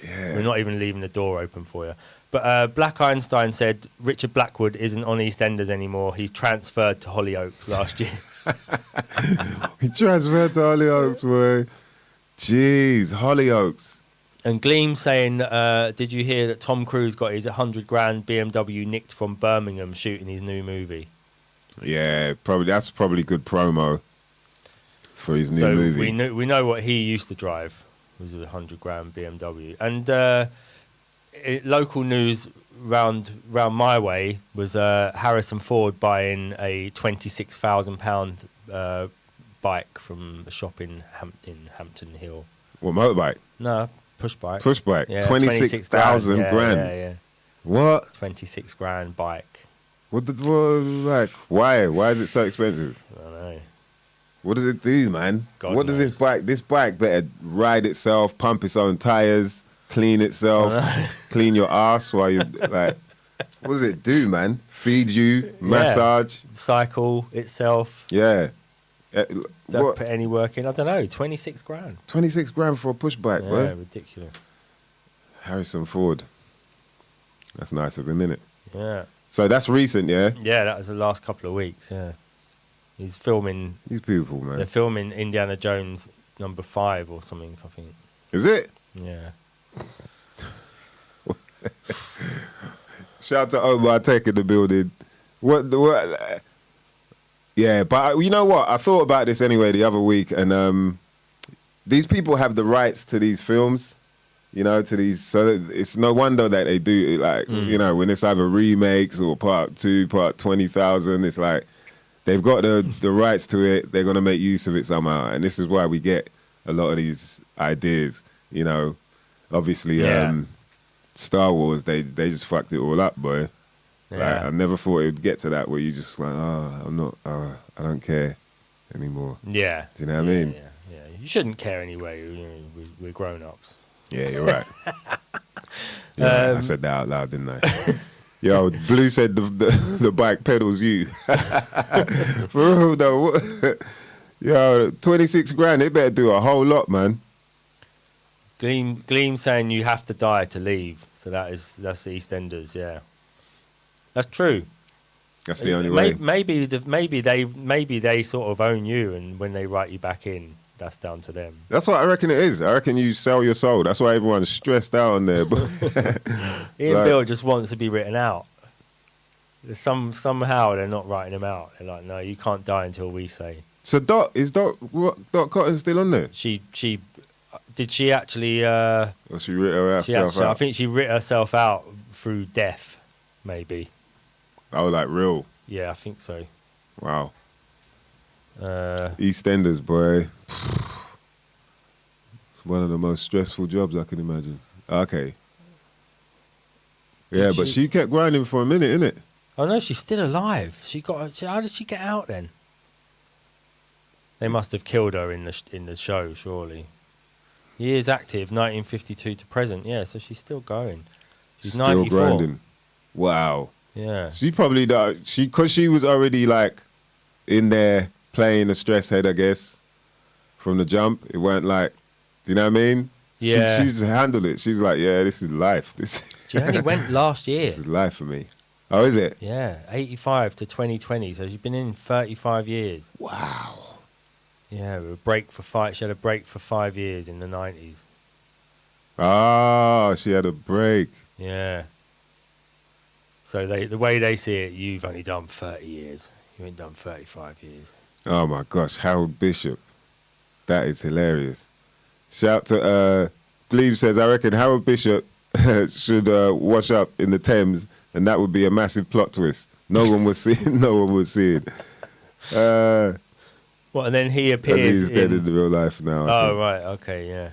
Yeah. We're not even leaving the door open for you. But Black Einstein said Richard Blackwood isn't on EastEnders anymore. He's transferred to Hollyoaks last year. He transferred to Hollyoaks, boy. Jeez, Hollyoaks. And Gleam saying, did you hear that Tom Cruise got his 100 grand BMW nicked from Birmingham shooting his new movie? Yeah, that's probably good promo for his new movie. We know what he used to drive was a 100 grand BMW. And local news round my way was Harrison Ford buying a £26,000 bike from a shop in Hampton Hill. What, motorbike? No, push bike. Push bike. Yeah, 26,000 grand. Yeah. What? 26 grand bike. Why is it so expensive? I don't know. What does it do, man? God what does knows. this bike better ride itself, pump its own tires, clean itself, clean your ass while you like, what does it do, man? Feed you, massage, cycle itself. yeah. Don't put any work in. I don't know. 26 grand. 26 grand for a push bike, Yeah, boy. ridiculous. Harrison Ford. That's nice of him, innit? Yeah. So that's recent, yeah? Yeah, that was the last couple of weeks, yeah. He's filming, These people, man. they're filming Indiana Jones #5 or something, I think. Is it? Yeah. Shout out to Omar Tech in the building. What? Yeah, but you know what? I thought about this anyway the other week, and these people have the rights to these films, you know, to these. So it's no wonder that they do it, like, you know, when it's either remakes or part 2, part 20,000. It's like they've got the rights to it. They're gonna make use of it somehow, and this is why we get a lot of these ideas. You know, obviously, Star Wars, they just fucked it all up, boy. Yeah. Like, I never thought it would get to that where you just like, I don't care anymore. Yeah. Do you know what I mean? Yeah. You shouldn't care anyway. We're grown-ups. Yeah, you're right. I said that out loud, didn't I? Yo, Blue said the bike pedals you. For real though, yo, 26 grand, it better do a whole lot, man. Gleam saying you have to die to leave. So that's the EastEnders, yeah. That's true. That's the only way. Maybe they sort of own you, and when they write you back in, that's down to them. That's what I reckon it is. I reckon you sell your soul. That's why everyone's stressed out on there. Ian Beale just wants to be written out. Somehow they're not writing him out. They're like, no, you can't die until we say. So Dot Cotton still on there? Did she actually? Or she writ herself out? I think she writ herself out through death, maybe. Oh, like real? Yeah, I think so. Wow. EastEnders, boy. It's one of the most stressful jobs I can imagine. Okay. Yeah, but she kept grinding for a minute, innit? Oh no, she's still alive. How did she get out then? They must have killed her in the show, surely. Years active, 1952 to present. Yeah, so she's still going. She's still 94. grinding. Wow. Yeah. She probably because she was already like in there playing a stress head, I guess, from the jump. It weren't like, do you know what I mean? Yeah. She just handled it. She's like, yeah, this is life. She only went last year. This is life for me. Oh, is it? Yeah, 85 to 2020. So she's been in 35 years. Wow. Yeah, she had a break for 5 years in the 90s. Oh, she had a break. Yeah. So the way they see it, you've only done 30 years. You ain't done 35 years. Oh my gosh, Harold Bishop. That is hilarious. Shout to Glebe says, I reckon Harold Bishop should wash up in the Thames, and that would be a massive plot twist. No one would see it. And then he appears he's dead in the real life now. Oh, right, okay, yeah.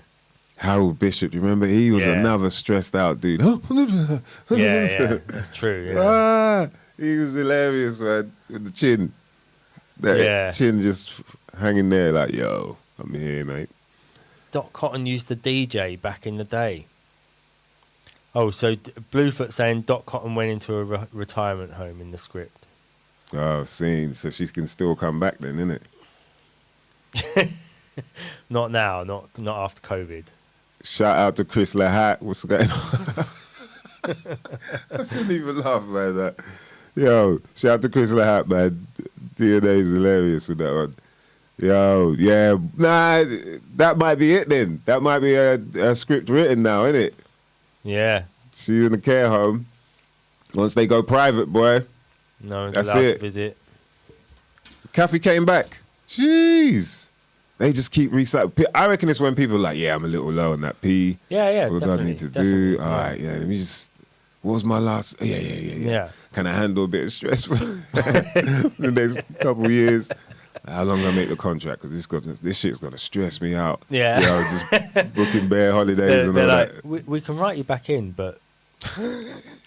Harold Bishop, you remember? He was another stressed out dude. Yeah, that's true, yeah. He was hilarious, man, with the chin. That chin just hanging there like, yo, I'm here, mate. Doc Cotton used to DJ back in the day. Oh, so Bluefoot saying Dot Cotton went into a retirement home in the script. Oh, seen. So she can still come back then, innit? Not now, not after COVID. Shout out to Chris Lahat. What's going on? I shouldn't even laugh about that. Yo, shout out to Chris Lahat, man. DNA is hilarious with that one. Yo, yeah. Nah, that might be it then. That might be a script written now, isn't it? Yeah. She's in the care home. Once they go private, boy. No one's That's allowed it. to visit. Kathy came back. Jeez. They just keep recycling. I reckon it's when people are like, yeah, I'm a little low on that P. Yeah, What do I need to do? All right, yeah, let me just... What was my last... Yeah. Can I handle a bit of stress for the next couple of years? How long do I make the contract? Because this shit's going to stress me out. Yeah. You know, just booking bare holidays and they're all like, that. we can write you back in, but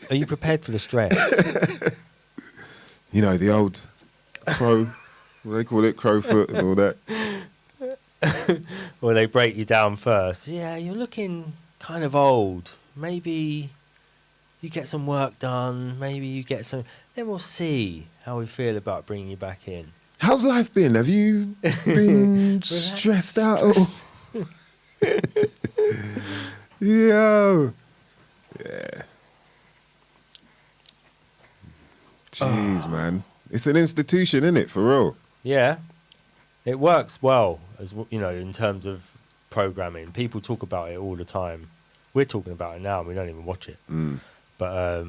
are you prepared for the stress? You know, the old crow, what do they call it, crowfoot and all that. Or they break you down first. Yeah, you're looking kind of old. Maybe you get some work done. Maybe you get some... Then we'll see how we feel about bringing you back in. How's life been? Have you been stressed out? Yo. Yeah. Jeez, man. It's an institution, isn't it, for real? Yeah. It works well, as you know, in terms of programming. People talk about it all the time. We're talking about it now and we don't even watch it. But,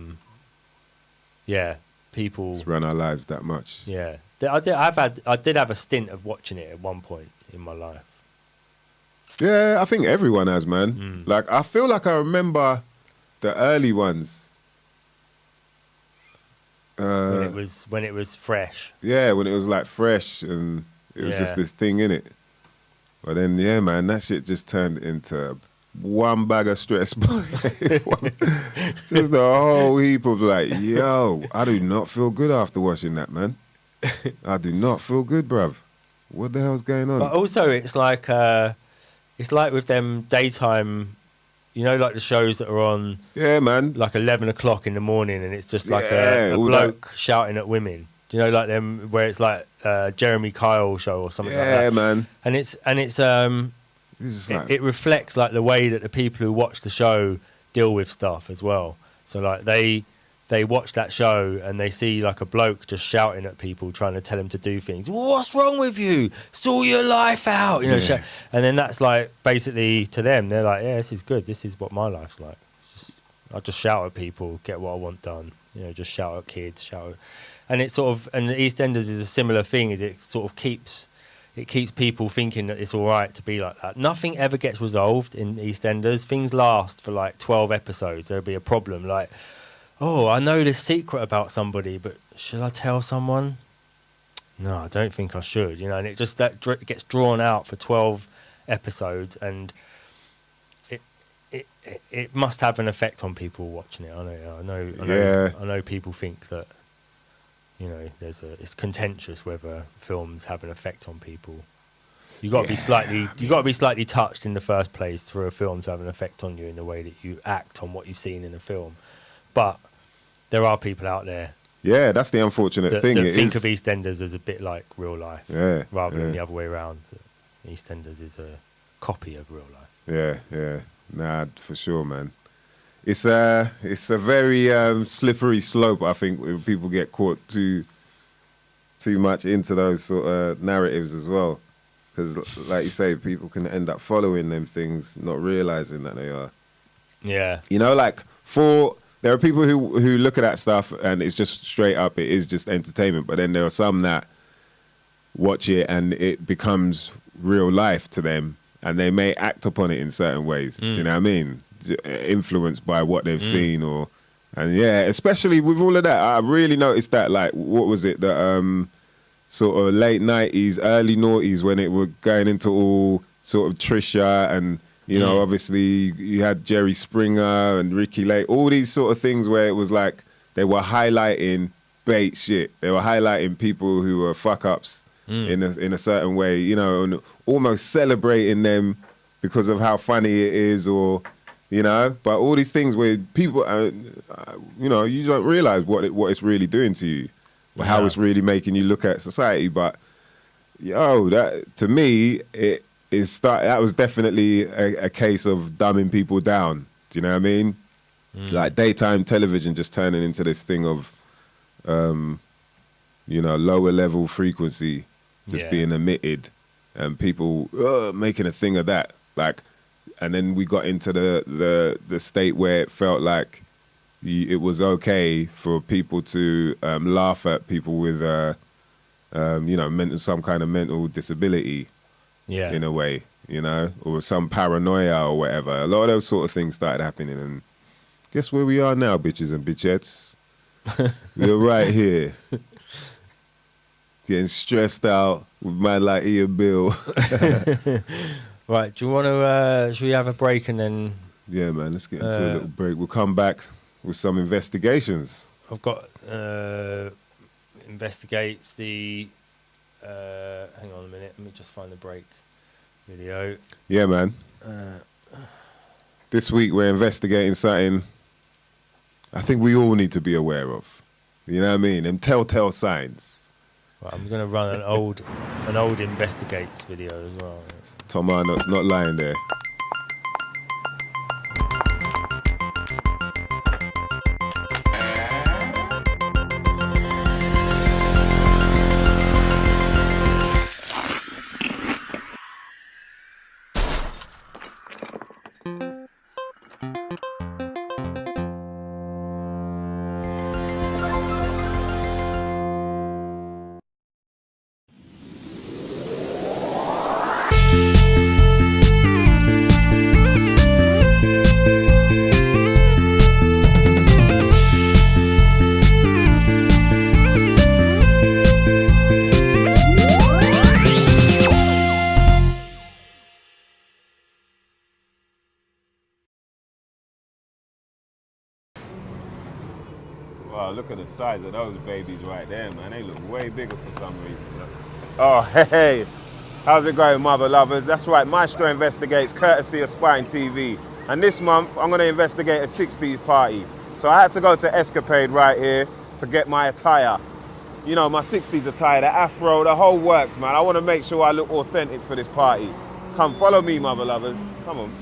yeah, people... Just run our lives that much. Yeah. I did have a stint of watching it at one point in my life. Yeah, I think everyone has, man. Like, I feel like I remember the early ones. When it was fresh. Yeah, when it was like fresh and it was just this thing in it. But then, yeah, man, that shit just turned into one bag of stress. Just a whole heap of like, yo, I do not feel good after watching that, man. I do not feel good, bruv. What the hell's going on? But also, it's like with them daytime, you know, like the shows that are on, Yeah, man. like 11 o'clock in the morning, and it's just like a all bloke shouting at women. Do you know, like them where it's like Jeremy Kyle show or something like that? Yeah, man. And it's It's like, it reflects like the way that the people who watch the show deal with stuff as well. So like they watch that show and they see like a bloke just shouting at people, trying to tell them to do things. What's wrong with you? Sort your life out, you know. Yeah. And then that's like basically to them, they're like, yeah, this is good. This is what my life's like. I just shout at people, get what I want done. You know, just shout at kids, and it's sort of, and the EastEnders is a similar thing. Is it sort of keeps people thinking that it's all right to be like that. Nothing ever gets resolved in EastEnders. Things last for like 12 episodes. There'll be a problem like, oh, I know this secret about somebody, but should I tell someone? No, I don't think I should. You know, and it just gets drawn out for 12 episodes, and it must have an effect on people watching it. I know people think that, you know, it's contentious whether films have an effect on people. You got to be slightly touched in the first place for a film to have an effect on you in the way that you act on what you've seen in a film. But there are people out there. yeah, that's the unfortunate thing. That think of EastEnders as a bit like real life, rather than yeah. the other way around. EastEnders is a copy of real life. Yeah. Nah, for sure, man. It's a very slippery slope, I think, when people get caught too much into those sort of narratives as well. Because, like you say, people can end up following them things, not realizing that they are. Yeah. You know, like, there are people who look at that stuff and it's just straight up, it is just entertainment. But then there are some that watch it and it becomes real life to them, and they may act upon it in certain ways. Do you know what I mean? Influenced by what they've seen, and yeah, especially with all of that, I really noticed that. Like, what was it? The sort of late 90s, early noughties, when it were going into all sort of Trisha, and you know, obviously you had Jerry Springer and Ricky Lake, all these sort of things where it was like they were highlighting bait shit. They were highlighting people who were fuck ups in a certain way, you know, and almost celebrating them because of how funny it is, or you know. But all these things where people, you know, you don't realize what it's really doing to you, or how it's really making you look at society. But yo, that to me, that was definitely a case of dumbing people down. Do you know what I mean? Like daytime television just turning into this thing of, you know, lower level frequency just being emitted, and people making a thing of that. Like, and then we got into the state where it felt like it was okay for people to laugh at people with, you know, some kind of mental disability, in a way, you know, or some paranoia or whatever. A lot of those sort of things started happening, and guess where we are now, bitches and bitchettes? We're right here. Getting stressed out with man like Ian Beale. Right, do you want to, should we have a break and then... Yeah, man, let's get into a little break. We'll come back with some investigations. I've got investigates the... hang on a minute, let me just find the break video. Yeah, man. This week we're investigating something I think we all need to be aware of. You know what I mean? Them telltale signs. Right, I'm going to run an old investigates video as well. Tom Arnott's not lying there. Wow, look at the size of those babies right there, man. They look way bigger for some reason. Oh, hey. How's it going, mother lovers? That's right, Mystro Investigates, courtesy of Spine TV. And this month, I'm going to investigate a 60s party. So I had to go to Escapade right here to get my attire. You know, my 60s attire, the afro, the whole works, man. I want to make sure I look authentic for this party. Come, follow me, mother lovers. Come on.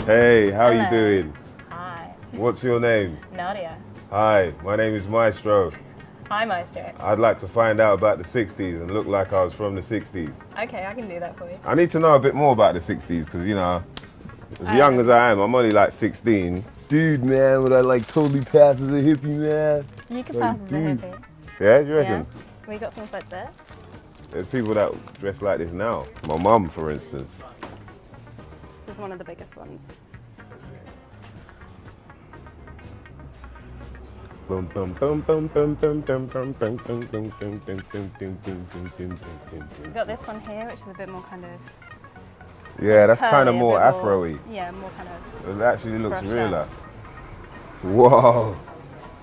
Hey, how Hello. you doing? Hi. What's your name? Nadia. Hi, my name is Mystro. Hi, Mystro. I'd like to find out about the 60s and look like I was from the 60s. Okay, I can do that for you. I need to know a bit more about the 60s because, you know, as young as I am, I'm only like 16. Dude, man, would I like totally pass as a hippie, man? You can pass as a hippie. Yeah, do you reckon? Yeah. We got things like this. There's people that dress like this now. My mum, for instance. This is one of the biggest ones. Boom, boom, boom, boom, boom, boom, boom, boom, boom, boom, boom, boom, boom, boom, boom. We've got this one here, which is a bit more kind of... Yeah, that's kind of curly, more a bit afro-y. Yeah, more kind of... It actually looks brushed realer. out. Whoa.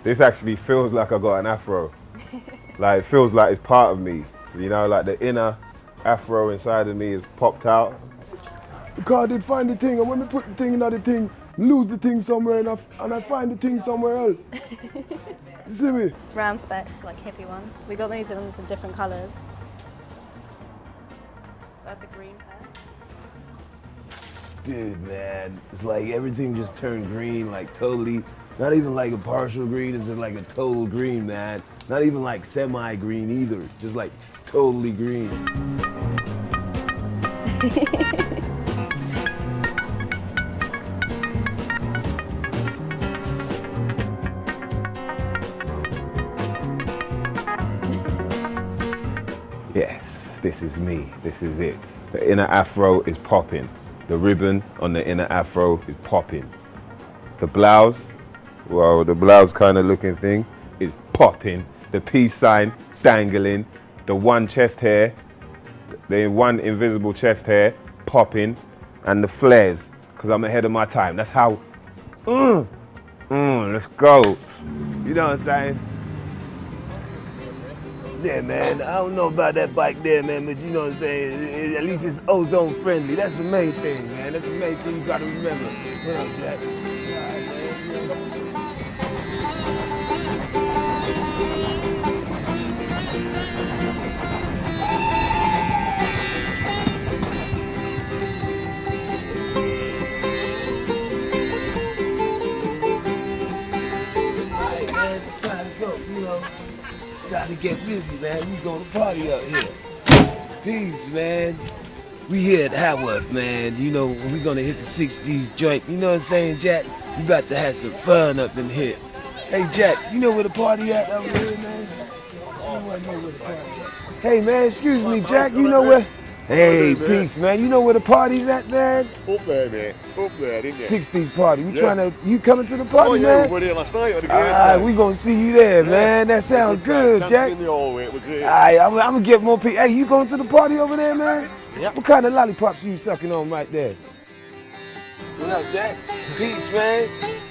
This actually feels like I got an afro. Like, it feels like it's part of me. You know, like the inner afro inside of me is popped out. Because I did find the thing, and when we put the thing in the thing, lose the thing somewhere, and I find the thing somewhere else. You see me? Round specs, like hippie ones. We got these ones in different colours. That's a green pair. Dude, man, it's like everything just turned green, like totally, not even like a partial green, it's just like a total green, man. Not even like semi-green either, just like totally green. Yes, this is me. This is it. The inner afro is popping. The ribbon on the inner afro is popping. The blouse, well, the blouse kind of looking thing is popping. The peace sign dangling. The one chest hair, the one invisible chest hair popping. And the flares, because I'm ahead of my time. That's how, Let's go. You know what I'm saying? Yeah, man. I don't know about that bike there, man, but you know what I'm saying? At least it's ozone friendly. That's the main thing, man. That's the main thing you gotta remember. Yeah, Jack. Alright, man, it's time to go, you know. Time to get busy, man. We gonna party out here. Peace, man. We here at Haworth, man. You know, we gonna hit the 60s joint. You know what I'm saying, Jack? We about to have some fun up in here. Hey, Jack, you know where the party at over here, man? Everyone know where the party at. Hey, man, excuse me, Jack, you know where? Hey, peace, man. You know where the party's at, man? Up there, mate. Up there, didn't you? 60s party. We Yeah. trying to, you coming to the party, Oh, yeah, man? we were here last night. Had a great Alright, time. we gonna see you there, man. That sounds good, Dancing Jack. in the hallway, it was great. Alright, I'm gonna get more people. Hey, you going to the party over there, man? Yep. What kind of lollipops you sucking on right there? What up, Jack? Peace, man.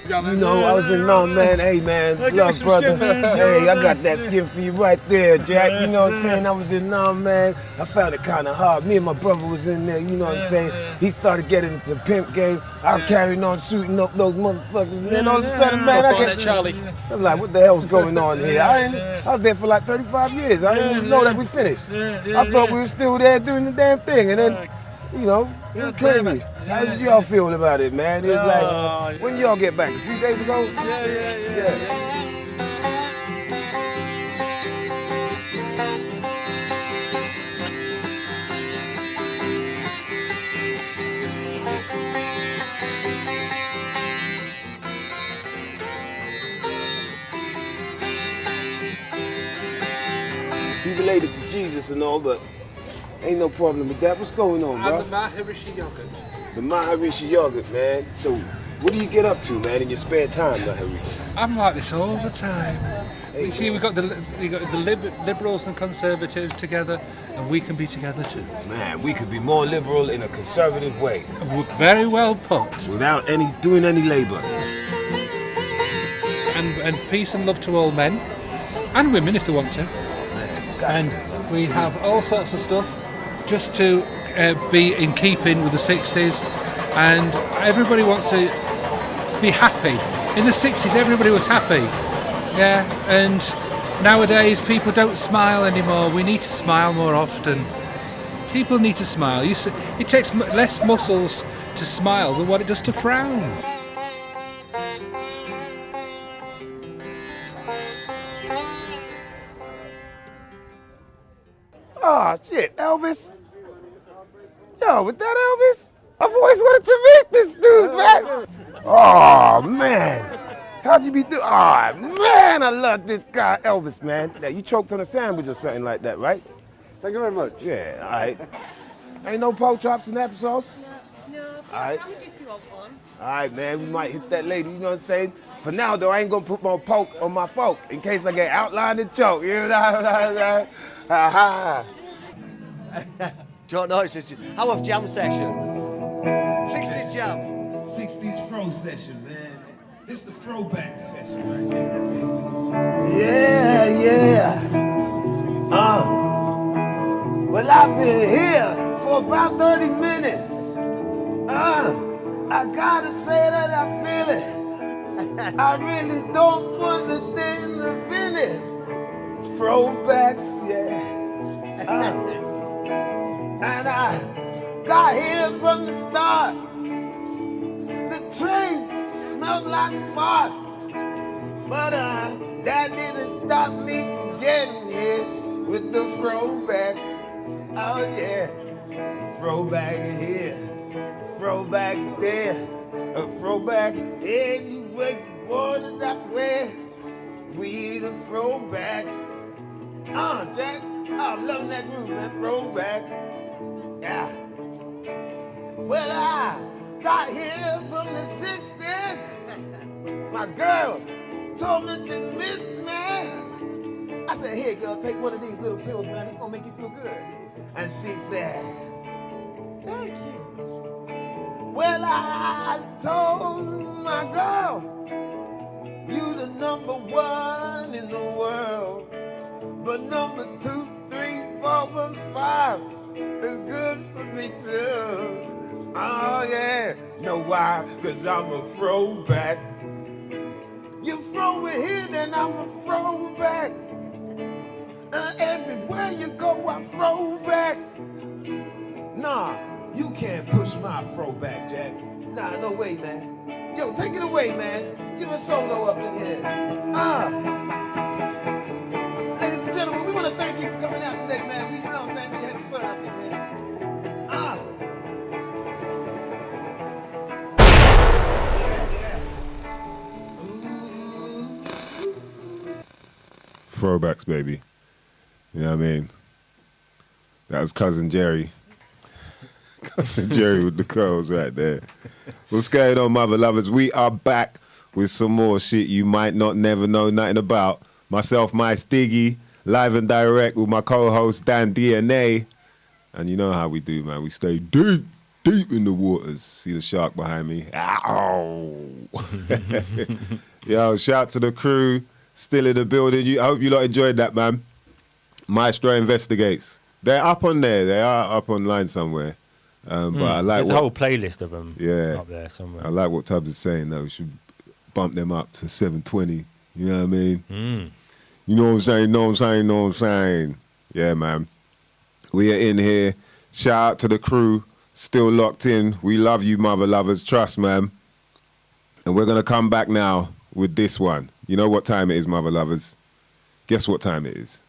You know, I was in Long, man. Hey, man, love, brother. Hey, I got that skin for you right there, Jack. You know what I'm saying? I was in Long, man. I found it kind of hard. Me and my brother was in there, you know what I'm saying? He started getting into the pimp game. I was carrying on, shooting up those motherfuckers. And then all of a sudden, man, I was like, what the hell's going on here? I was there for like 35 years. I didn't even know that we finished. I thought we were still there doing the damn thing. And then, you know, it was crazy. How did y'all feel about it, man? It was like, when y'all get back? A few days ago? Yeah. He related to Jesus and all, but ain't no problem with that. What's going on, bro? And the Maharishi yogurt. The Maharishi yogurt, man. So, what do you get up to, man, in your spare time, Maharishi? I'm like this all the time. Hey, You see, we got the liberals and conservatives together, and we can be together too. man, we could be more liberal in a conservative way, Very well put. without doing any labor. And peace and love to all men and women if they want to. And we have all sorts of stuff just to be in keeping with the 60s, and everybody wants to be happy. In the 60s everybody was happy, yeah, and nowadays people don't smile anymore. We need to smile more often. People need to smile. It takes less muscles to smile than what it does to frown. Oh, shit, Elvis. Yo, with that Elvis? I've always wanted to meet this dude, man. Oh, man. How'd you be doing? Oh, man, I love this guy, Elvis, man. Now, you choked on a sandwich or something like that, right? Thank you very much. Yeah, all right. Ain't no pork chops and applesauce? No, All right. sandwich if you want one. All right, man, we might hit that later, you know what I'm saying? For now, though, I ain't gonna put more pork on my fork in case I get outlined and choked. You know what I'm saying? Ha John Oates says, how have jam session? 60s jam. 60s Fro session, man. This is the throwback session right here. Yeah. Well, I've been here for about 30 minutes. I gotta say that I feel it. I really don't want the thing to finish. Throwbacks, yeah. And I got here from the start. The train smelled like fart. But that didn't stop me from getting here with the throwbacks. Oh yeah, throwback here, throwback there, a throwback anywhere you want it, that's where we the throwbacks. Jack, I'm loving that groove, man, throwback. Yeah. Well, I got here from the 60s. My girl told me she missed me. I said, here, girl, take one of these little pills, man. It's gonna make you feel good. And she said, thank you. Well, I told my girl You the number one in the world. But number 2, 3, 4, and 5 is good for me too. Oh yeah, know why? 'Cause I'm a throwback. You throw it here, then I'm a throwback. Everywhere you go, I throw back. Nah, you can't push my throwback, Jack. Nah, no way, man. Yo, take it away, man. Give a solo up in here. Ladies and gentlemen, we want to thank you for coming out today, man. We, you know what I'm saying? We having fun up in here. Throwbacks, baby. You know what I mean? That was Cousin Jerry. Cousin Jerry with the curls right there. What's going on, mother lovers? We are back with some more shit you might not never know nothing about. Myself, my Stiggy, live and direct with my co-host Dan DNA. And you know how we do, man. We stay deep in the waters. See the shark behind me? Ow! Yo, shout to the crew. Still in the building. I hope you lot enjoyed that, man. Mystro Investigates. They're up on there. They are up online somewhere. But I like there's a whole playlist of them up there somewhere. I like what Tubbs is saying, though. We should bump them up to 720. You know what I mean? You know what I'm saying? Know what I'm saying? Yeah, man. We are in here. Shout out to the crew. Still locked in. We love you, mother lovers. Trust, man. And we're going to come back now with this one. You know what time it is, mother lovers? Guess what time it is?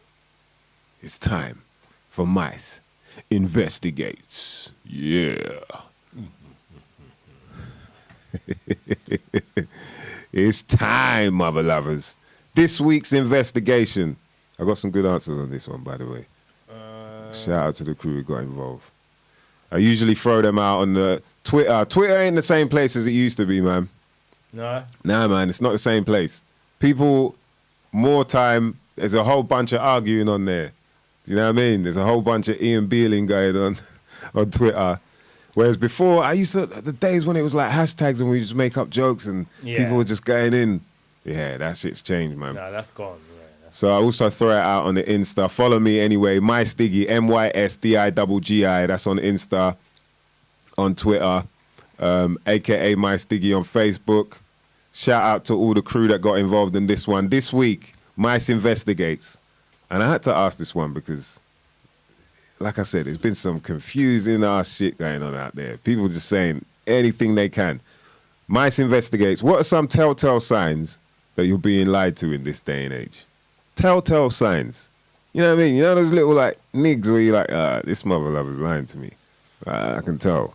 It's time for Mice Investigates. Yeah. It's time, mother lovers. This week's investigation. I got some good answers on this one, by the way. Shout out to the crew who got involved. I usually throw them out on the Twitter. Twitter ain't the same place as it used to be, man. No? Nah, man, it's not the same place. People, more time, there's a whole bunch of arguing on there. Do you know what I mean? There's a whole bunch of Ian Bealeing going on Twitter. Whereas before, I used to, the days when it was like hashtags and we just make up jokes and people were just going in. Yeah, that shit's changed, man. No, that's gone. Yeah, So I also throw it out on the Insta. Follow me anyway, MyStiggy, MYSDIGGI. That's on Insta, on Twitter, aka MyStiggy on Facebook. Shout out to all the crew that got involved in this one. This week, Mice Investigates. And I had to ask this one because, like I said, there's been some confusing ass shit going on out there. People just saying anything they can. Mice Investigates. What are some telltale signs that you're being lied to in this day and age? Telltale signs. You know what I mean? You know those little like nigs where you're like, this mother lover's lying to me. I can tell.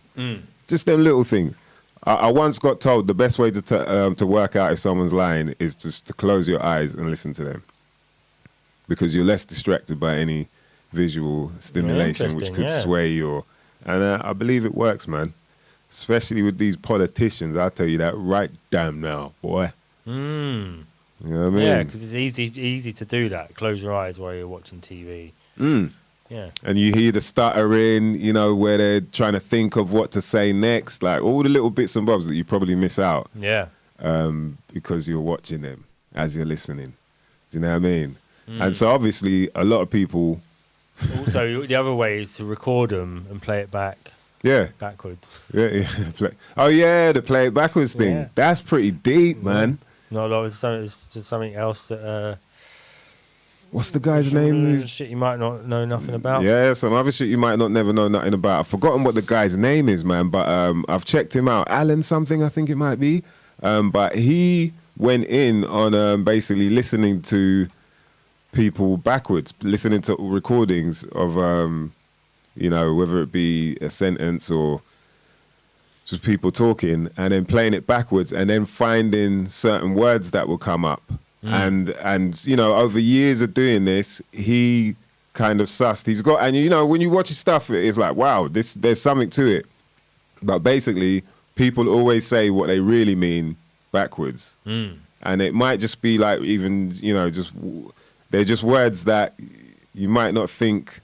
Just them little things. I once got told the best way to work out if someone's lying is just to close your eyes and listen to them. Because you're less distracted by any visual stimulation which could sway you. And I believe it works, man. Especially with these politicians. I'll tell you that right damn now, boy. You know what I mean? Yeah, because it's easy to do that. Close your eyes while you're watching TV. Yeah. And you hear the stuttering, you know, where they're trying to think of what to say next. Like all the little bits and bobs that you probably miss out. Yeah. Because you're watching them as you're listening. Do you know what I mean? And so obviously a lot of people... Also, the other way is to record them and play it back. Yeah. Backwards. Yeah. Oh, yeah, the play it backwards thing. Yeah. That's pretty deep, man. No, it's just something else that... What's the guy's name? Shit you might not know nothing about. Yeah, some other shit you might not never know nothing about. I've forgotten what the guy's name is, man, but I've checked him out. Alan something, I think it might be. But he went in on basically listening to people backwards, listening to recordings of, you know, whether it be a sentence or just people talking, and then playing it backwards and then finding certain words that will come up. And you know, over years of doing this, he kind of sussed. He's got, and you know, when you watch his stuff, it's like, wow, there's something to it. But basically, people always say what they really mean backwards. And it might just be like, even, you know, they're just words that you might not think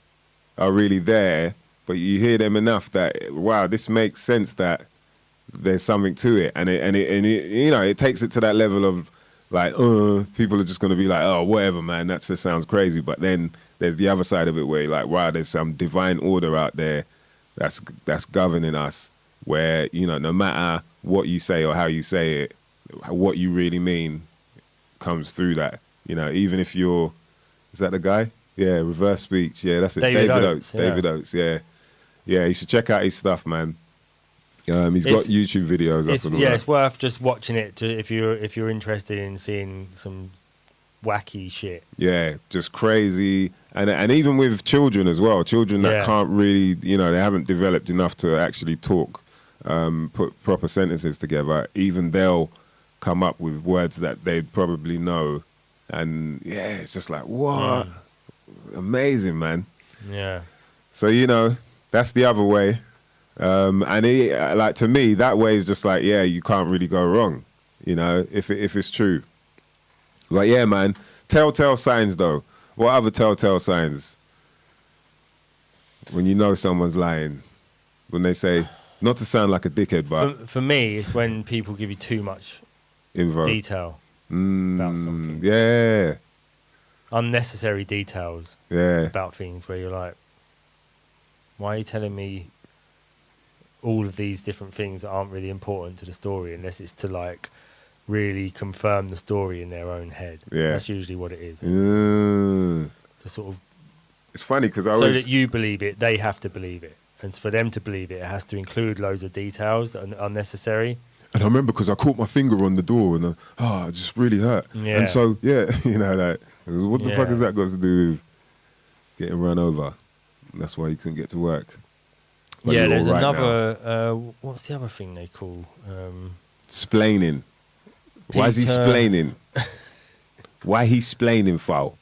are really there, but you hear them enough that, wow, this makes sense that there's something to it. And it you know, it takes it to that level of, like, people are just going to be like, oh, whatever, man, that just sounds crazy. But then there's the other side of it where you're like, wow, there's some divine order out there that's governing us, where, you know, no matter what you say or how you say it, what you really mean comes through that. You know, even if you're, is that the guy? Yeah, reverse speech. Yeah, that's it. David Oates. Yeah. David Oates, yeah. Yeah, you should check out his stuff, man. He's got YouTube videos up and all that. It's worth just watching it if you're interested in seeing some wacky shit. Yeah, just crazy. And even with children as well, children that can't really, you know, they haven't developed enough to actually talk, put proper sentences together. Even they'll come up with words that they'd probably know. And yeah, it's just like, what? Amazing, man. Yeah. So, you know, that's the other way. And like, to me, that way is just like, yeah, you can't really go wrong, you know, if it's true. Like, yeah, man. Telltale signs, though. What other telltale signs? When you know someone's lying, when they say, not to sound like a dickhead, but for me, it's when people give you too much info. detail about something. Yeah. Unnecessary details. Yeah. About things where you're like, why are you telling me all of these different things that aren't really important to the story, unless it's to like really confirm the story in their own head? Yeah. That's usually what it is. To sort of, it's funny because so that you believe it, they have to believe it, and for them to believe it, it has to include loads of details that are unnecessary. And I remember because I caught my finger on the door and it just really hurt. Yeah. And so, yeah, you know, like, what the fuck has that got to do with getting run over? And that's why you couldn't get to work. But yeah, you're there's all right another, what's the other thing they call? Splaining. Why is he splaining? Why he splaining, foul?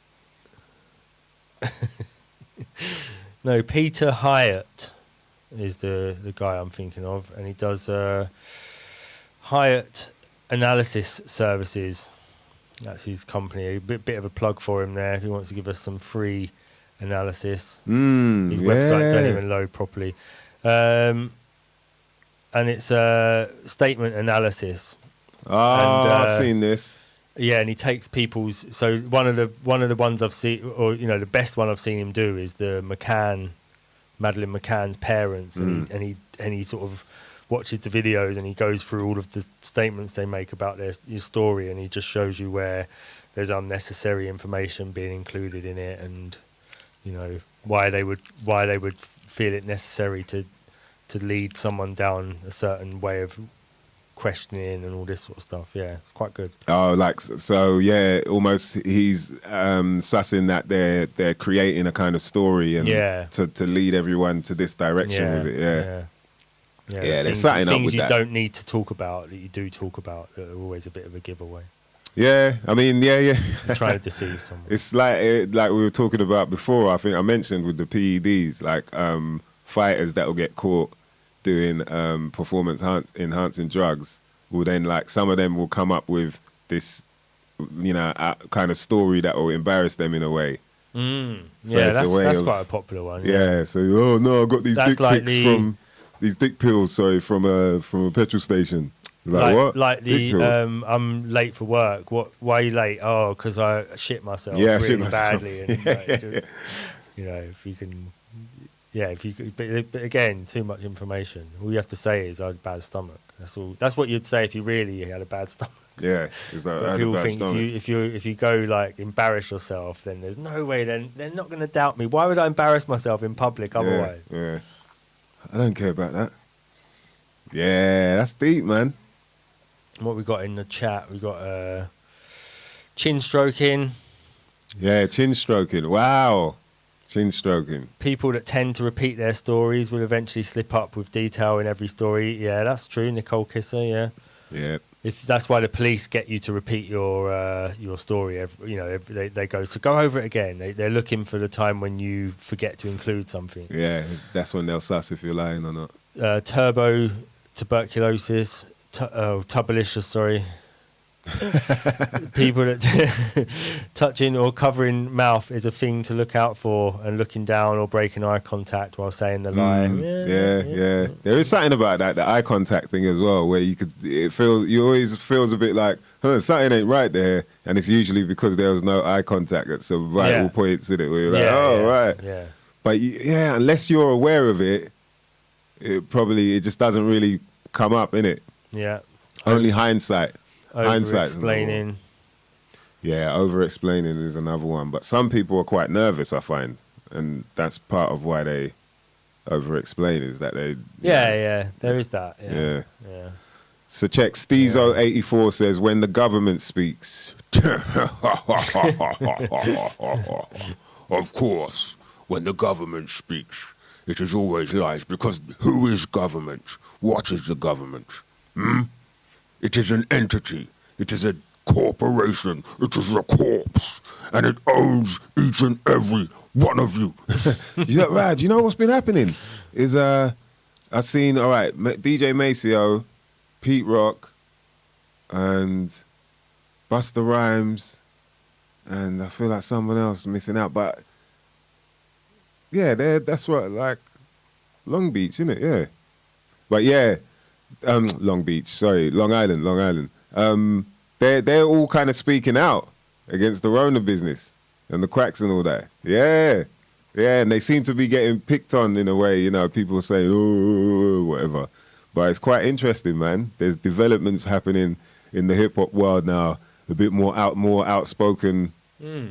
No, Peter Hyatt is the guy I'm thinking of, and he does Hyatt Analysis Services. That's his company. A bit of a plug for him there if he wants to give us some free analysis. His website don't even load properly. And it's statement analysis. I've seen this. Yeah, and he takes people's. So one of the ones I've seen, or you know, the best one I've seen him do is the Madeleine McCann's parents, and he sort of watches the videos and he goes through all of the statements they make about your story, and he just shows you where there's unnecessary information being included in it, and you know why they would feel it necessary to lead someone down a certain way of questioning and all this sort of stuff. Yeah, it's quite good. Oh, like, so yeah, almost he's sussing that they're creating a kind of story and to lead everyone to this direction with it. Yeah, they're setting up with things you that. don't need to talk about that you do talk about that are always a bit of a giveaway. Yeah, I mean, yeah. You're trying to deceive someone. It's like we were talking about before. I think I mentioned with the PEDs, like fighters that will get caught doing performance enhancing drugs. Will then, like, some of them will come up with this, you know, kind of story that will embarrass them in a way. So yeah, that's quite a popular one. Yeah. So no, I got these dick pics from these dick pills. Sorry, from a petrol station. Like what? Like the I'm late for work. Why are you late? Oh, because I shit myself really badly. And you know, if you can, if you could, but again, too much information. All you have to say is I had a bad stomach. That's all. That's what you'd say if you really had a bad stomach. Yeah, but people think if you go like embarrass yourself, then there's no way. Then they're not going to doubt me. Why would I embarrass myself in public otherwise? Yeah, I don't care about that. Yeah, that's deep, man. What we got in the chat? We got chin stroking. Yeah, chin stroking. Wow, chin stroking. People that tend to repeat their stories will eventually slip up with detail in every story. Yeah, that's true. Nicole Kisser. Yeah. Yeah. If that's why the police get you to repeat your story, they go, so go over it again. They're looking for the time when you forget to include something. Yeah, that's when they'll suss if you're lying or not. Turbo tuberculosis, tubulicious, sorry. People that touching or covering mouth is a thing to look out for, and looking down or breaking eye contact while saying the lie. Yeah. There is something about that, the eye contact thing as well, where you always feels a bit like, something ain't right there, and it's usually because there was no eye contact at some vital points in it, where you're like, right. Yeah. But unless you're aware of it, it just doesn't really come up, innit? Yeah. Only hindsight. Over-explaining. Yeah, over-explaining is another one. But some people are quite nervous, I find. And that's part of why they over-explain, is that they... Yeah, there is that. Yeah. Yeah. So check, Steezo84 says, when the government speaks... Of course, when the government speaks, it is always lies, because who is government? What is the government? It is an entity. It is a corporation. It is a corpse. And it owns each and every one of you. Yeah, right. You know what's been happening? Is I've seen, all right, DJ Maceo, Pete Rock, and Busta Rhymes, and I feel like someone else missing out. But yeah, that's what, like Long Beach, isn't it? Yeah. But yeah. Long Island. They're all kind of speaking out against the Rona business and the quacks and all that. Yeah, and they seem to be getting picked on in a way. You know, people are saying, oh, whatever. But it's quite interesting, man. There's developments happening in the hip hop world now. A bit more outspoken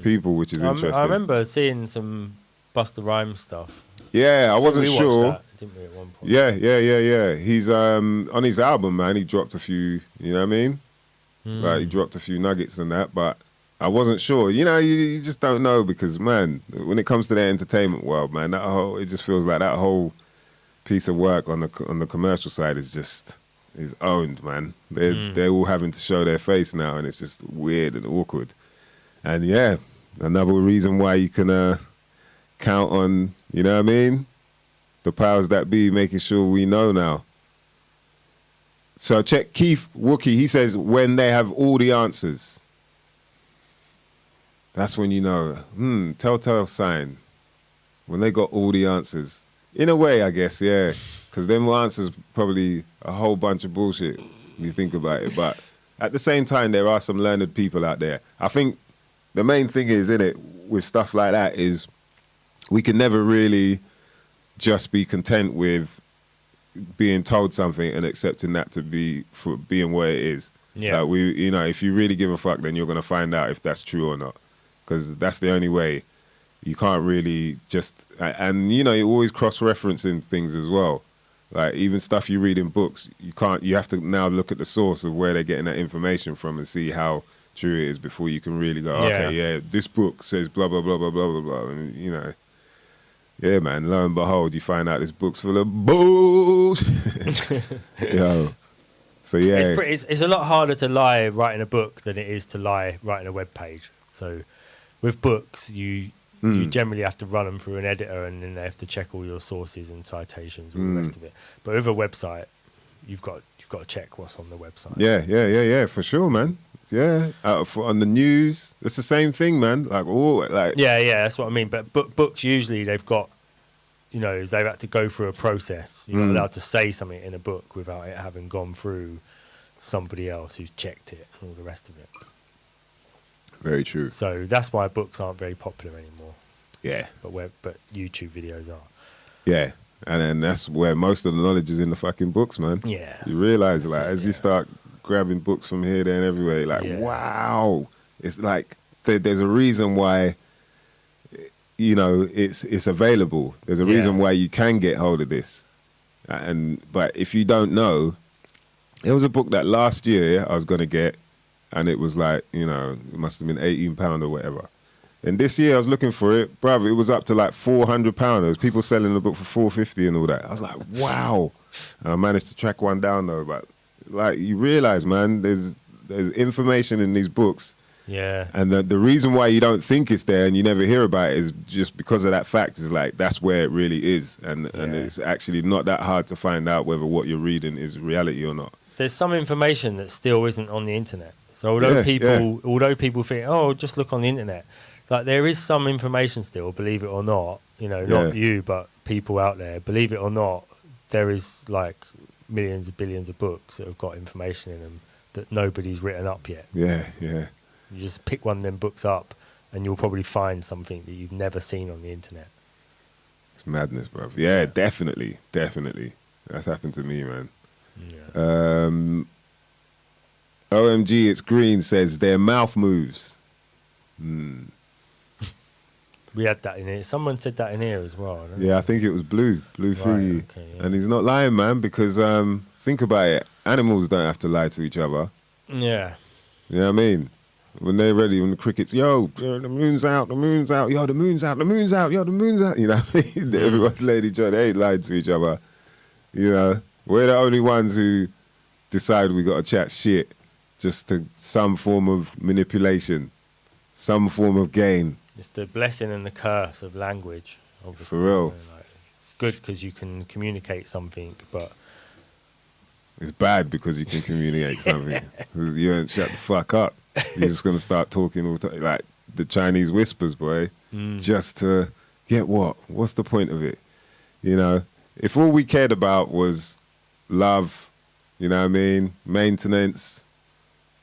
people, which is interesting. I remember seeing some Busta Rhymes stuff. Yeah, I wasn't sure. That, didn't we, at one point? Yeah. He's on his album, man. He dropped a few. You know what I mean? Like he dropped a few nuggets and that, but I wasn't sure. You know, you just don't know, because man, when it comes to the entertainment world, man, it just feels like that whole piece of work on the commercial side is owned, man. They're all having to show their face now, and it's just weird and awkward. And yeah, another reason why you can count on, you know what I mean, the powers that be making sure we know now. So check Keith Wookie. He says, when they have all the answers, that's when you know. Telltale sign. When they got all the answers. In a way, I guess, yeah. Because them answers probably a whole bunch of bullshit when you think about it. But at the same time, there are some learned people out there. I think the main thing is, innit, with stuff like that is we can never really just be content with being told something and accepting that to be for being where it is. Yeah. Like if you really give a fuck, then you're going to find out if that's true or not. Because that's the only way. You can't really just... And, you're always cross-referencing things as well. Like, even stuff you read in books, you have to now look at the source of where they're getting that information from and see how true it is before you can really go, this book says blah, blah, blah, blah, blah, blah, blah. And, yeah, man, lo and behold, you find out this book's full of bullshit. Yo. So, yeah. It's a lot harder to lie writing a book than it is to lie writing a web page. So, with books, you generally have to run them through an editor, and then they have to check all your sources and citations and all the rest of it. But with a website, you've got to check what's on the website. Yeah, for sure, man. Yeah, on the news, it's the same thing, man. Yeah, that's what I mean. But books usually they've got, they've had to go through a process. You're not allowed to say something in a book without it having gone through somebody else who's checked it and all the rest of it. Very true. So that's why books aren't very popular anymore. Yeah, but YouTube videos are. Yeah, and then that's where most of the knowledge is in the fucking books, man. Yeah, you realize as you start grabbing books from here, there, and everywhere, wow, it's like there's a reason why, it's available. There's a reason why you can get hold of this, but if you don't know, there was a book that last year I was gonna get, and it was like, it must have been £18 or whatever. And this year I was looking for it, bruv, it was up to like £400. There was people selling the book for £450 and all that. I was like, wow. And I managed to track one down though, but like you realize, man, there's information in these books. Yeah. And the reason why you don't think it's there and you never hear about it is just because of that fact. Is like, that's where it really is. And it's actually not that hard to find out whether what you're reading is reality or not. There's some information that still isn't on the internet. So although people think, oh, just look on the internet, it's like there is some information still, believe it or not. You know, not you, but people out there, believe it or not, there is like millions of billions of books that have got information in them that nobody's written up yet. Yeah. You just pick one of them books up, and you'll probably find something that you've never seen on the internet. It's madness, bro. Yeah, definitely. That's happened to me, man. Yeah. OMG, it's green says their mouth moves. We had that in here. Someone said that in here as well. I don't know. Yeah, I think it was Blue Right, Fee. okay, yeah. And he's not lying, man, because think about it. Animals don't have to lie to each other. Yeah. You know what I mean? When they're ready, when the crickets, yo, the moon's out, yo, the moon's out, yo, the moon's out. You know what I mean? Everyone's laid each other. They ain't lied to each other. You know, we're the only ones who decide we got to chat shit just to some form of manipulation, some form of gain. It's the blessing and the curse of language, obviously. For real. You know, like, it's good because you can communicate something, but It's bad because you can communicate something. You ain't shut the fuck up. You're just going to start talking all the time. Like the Chinese whispers, boy, just to get what? What's the point of it? You know, if all we cared about was love, you know what I mean, maintenance,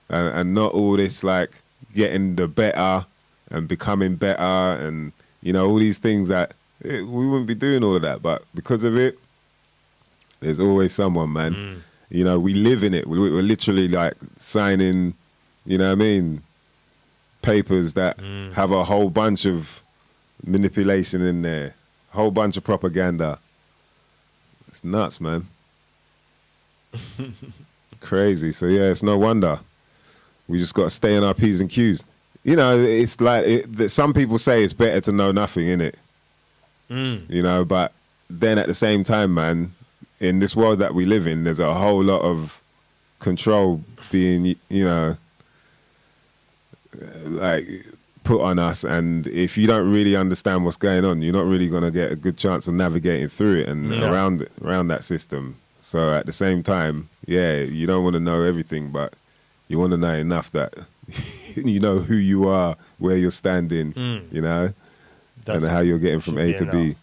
and not all this like getting the better and becoming better and, you know, all these things that we wouldn't be doing all of that. But because of it, there's always someone, man. You know, we live in it. We're literally like signing, you know what I mean, papers that have a whole bunch of manipulation in there, a whole bunch of propaganda. It's nuts, man. Crazy. So, yeah, it's no wonder. We just got to stay on our P's and Q's. You know, it's like some people say it's better to know nothing, innit? You know, but then at the same time, man, in this world that we live in, there's a whole lot of control being, you know, like put on us. And if you don't really understand what's going on, you're not really going to get a good chance of navigating through it and around that system. So at the same time, yeah, you don't want to know everything, but you want to know enough that you know who you are, where you're standing, you know, and how you're getting from A to B.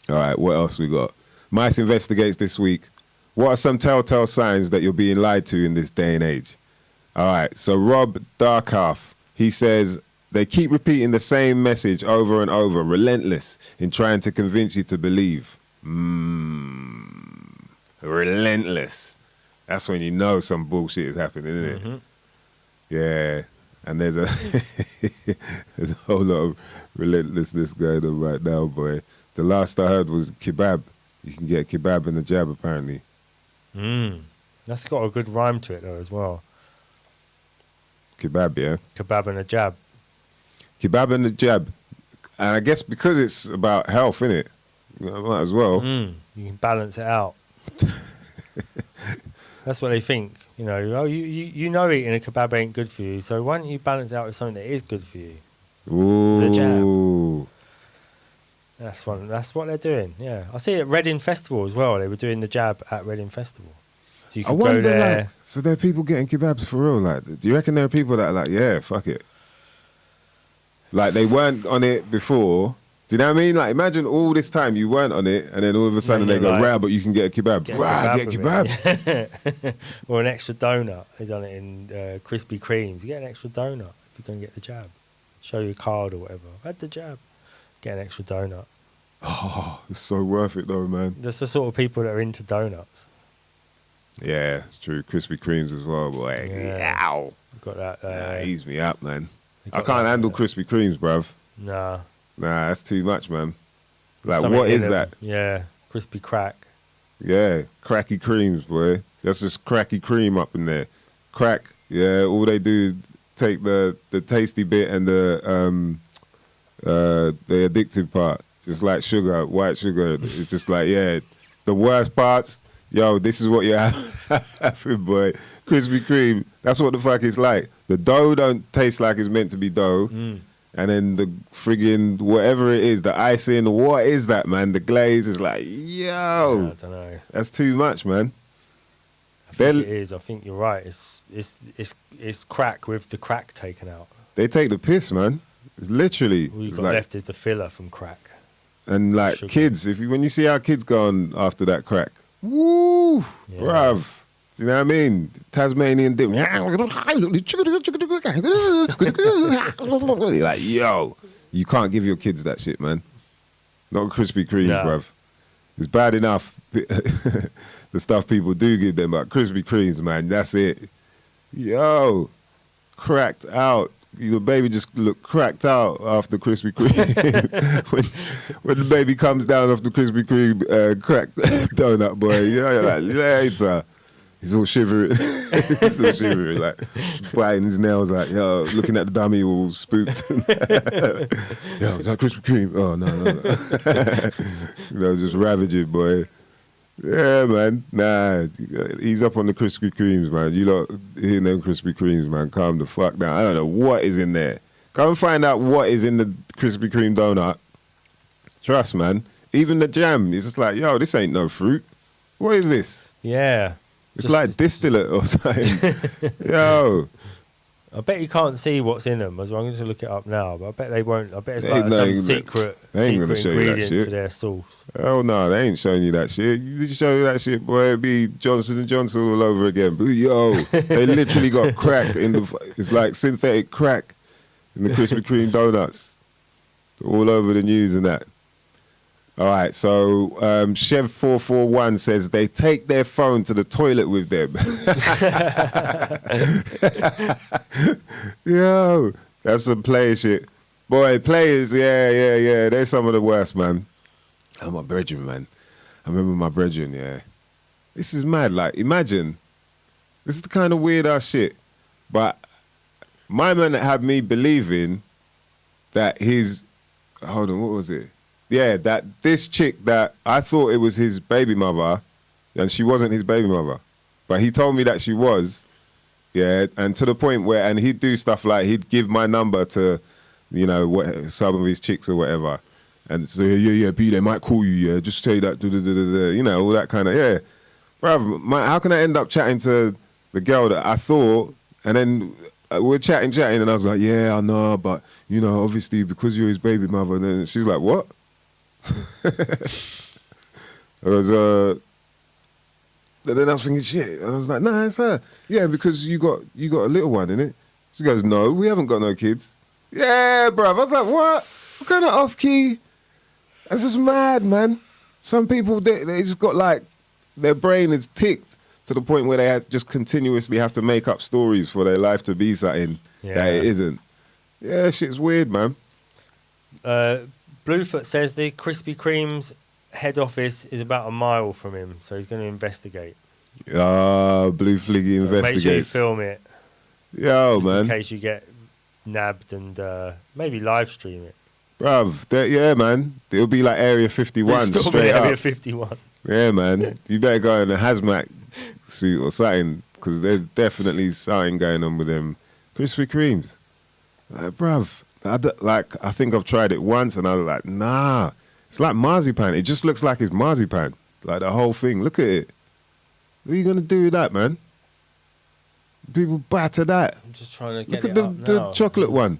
All right, what else we got? Mystro Investigates this week. What are some telltale signs that you're being lied to in this day and age? All right, so Rob Darkhalf, he says, they keep repeating the same message over and over, relentless in trying to convince you to believe. Relentless. That's when you know some bullshit is happening, isn't it? Yeah. And there's a whole lot of relentlessness going on right now, boy. The last I heard was kebab. You can get kebab and a jab, apparently. That's got a good rhyme to it, though, as well. Kebab, yeah? Kebab and a jab. Kebab and a jab. And I guess because it's about health, innit? You know, might as well. You can balance it out. That's what they think. You know, oh, you know eating a kebab ain't good for you, so why don't you balance it out with something that is good for you? Ooh. The jab. That's what they're doing. Yeah, I see it at Reading Festival as well. They were doing the jab at Reading Festival, so you could go there. Like, so there are people getting kebabs for real. Like, do you reckon there are people that are like, yeah, fuck it? Like they weren't on it before. Do you know what I mean? Like, imagine all this time you weren't on it, and then all of a sudden they go, like, but you can get a kebab. Get kebab. Or an extra donut. They done it in Krispy Kremes. You get an extra donut if you're going to get the jab. Show your card or whatever. I had the jab. Get an extra donut. Oh, it's so worth it though, man. That's the sort of people that are into donuts. Yeah, it's true. Krispy Kremes as well, boy. Yeah. Ow. Got that. Ease me up, man. I can't handle Krispy Kremes, bruv. Nah, that's too much, man. Like, something what is in that? Yeah, crispy crack. Yeah, cracky creams, boy. That's just cracky cream up in there. Crack, yeah, all they do is take the tasty bit and the addictive part. Just like sugar, white sugar. It's just like, yeah, the worst parts, yo, this is what you're having, boy. Krispy Kreme, that's what the fuck it's like. The dough don't taste like it's meant to be dough. And then the friggin' whatever it is, the icing, what is that, man? The glaze is like, yo. I don't know. That's too much, man. I think it is. I think you're right. It's crack with the crack taken out. They take the piss, man. It's literally. All you it's got like, left is the filler from crack. and like sugar. kids, when you see how kids go on after that crack, woo, Yeah. bruv. Do you know what I mean? Tasmanian dip. Like, yo, you can't give your kids that shit, man. Not Krispy Kreme, No. bruv. It's bad enough the stuff people do give them, but Krispy Kremes, man, that's it. Yo, cracked out. The baby just looked cracked out after Krispy Kreme. when the baby comes down off the Krispy Kreme crack donut, boy, you're like, later. He's all shivering. He's all shivering, like biting his nails, like, yo, looking at the dummy all spooked. Yo, is that Krispy Kreme? Oh, no. Just ravaging, boy. Yeah, man. Nah, he's up on the Krispy Kremes, man. You lot hearing them Krispy Kremes, man. Calm the fuck down. I don't know what is in there. Come and find out what is in the Krispy Kreme donut. Trust, man. Even the jam, it's just like, yo, this ain't no fruit. What is this? Yeah. It's like distillate or something. Yo. I bet you can't see what's in them. I'm going to look it up now, but I bet they won't. I bet it's They like ain't some no- secret they ain't gonna show you that ingredient shit. to their sauce. Oh no, they ain't showing you that shit. You show you that shit, boy, it'd be Johnson & Johnson all over again. But yo, they literally got crack in the. It's like synthetic crack in the Krispy Kreme donuts, all over the news and that. All right, so Chev441 says they take their phone to the toilet with them. Yo, that's some player shit. Boy, players, yeah. They're some of the worst, man. Oh, my brethren, man. I remember my brethren, yeah. This is mad. Like, imagine, this is the kind of weird ass shit. But my man had me believing that hold on, what was it? Yeah, that this chick that I thought it was his baby mother, and she wasn't his baby mother. But he told me that she was, yeah, and to the point where, and he'd do stuff like, he'd give my number to, you know, some of his chicks or whatever. And so, yeah, B, they might call you, yeah, just say that, you know, all that kind of, yeah. Bruv, how can I end up chatting to the girl that I thought, and then we're chatting, and I was like, yeah, I know, but, you know, obviously, because you're his baby mother, and then she's like, what? I was, and then I was thinking, shit. And I was like, nah, it's her. Yeah, because you got a little one, innit? She goes, no, we haven't got no kids. Yeah, bruv. I was like, what? What kind of off-key? That's just mad, man. Some people, they just got like, their brain is ticked to the point where they just continuously have to make up stories for their life to be something that it isn't. Yeah, shit's weird, man. Bluefoot says the Krispy Kreme's head office is about a mile from him, so he's going to investigate. Blue Fliggy So Investigates. make sure you film it. Yo, just man. in case you get nabbed, and maybe live stream it. Bruv, yeah, man. It'll be like Area 51 Still be straight Area up. 51. Yeah, man. You better go in a hazmat suit or something, because there's definitely something going on with them Krispy Kremes. Like, bruv, I think I've tried it once, and I was like, nah. It's like marzipan. It just looks like it's marzipan. Like the whole thing. Look at it. What are you going to do with that, man? People batter that. I'm just trying to get Look it at up the now. chocolate one.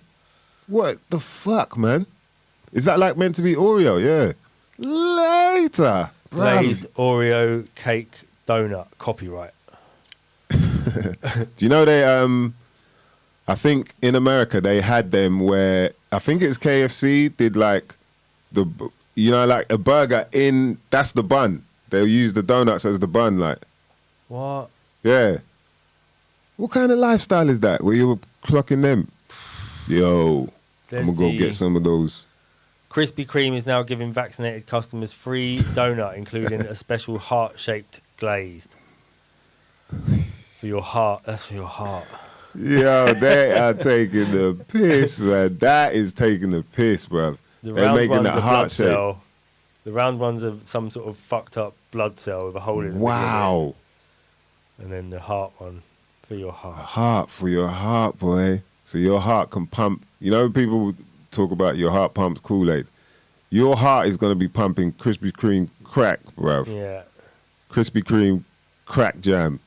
What the fuck, man? Is that like meant to be Oreo? Yeah. Later. Bruv. Glazed Oreo cake donut. Copyright. Do you know they, I think in America they had them where, I think it's KFC, did like like a burger that's the bun. They'll use the donuts as the bun, like. What? Yeah. What kind of lifestyle is that where you were clocking them? Yo, There's I'm going to go get some of those. Krispy Kreme is now giving vaccinated customers free donut, including a special heart-shaped glazed. For your heart. That's for your heart. Yo, they are taking the piss, man. That is taking the piss, bruv. The They're round making one's that a blood heart shape. cell. The round one's some sort of fucked up blood cell with a hole in the Wow. beginning. And then the heart one for your A heart. heart for your heart, boy. So your heart can pump. You know, people talk about your heart pumps Kool-Aid. Your heart is going to be pumping Krispy Kreme crack, bruv. Yeah. Krispy Kreme crack jam.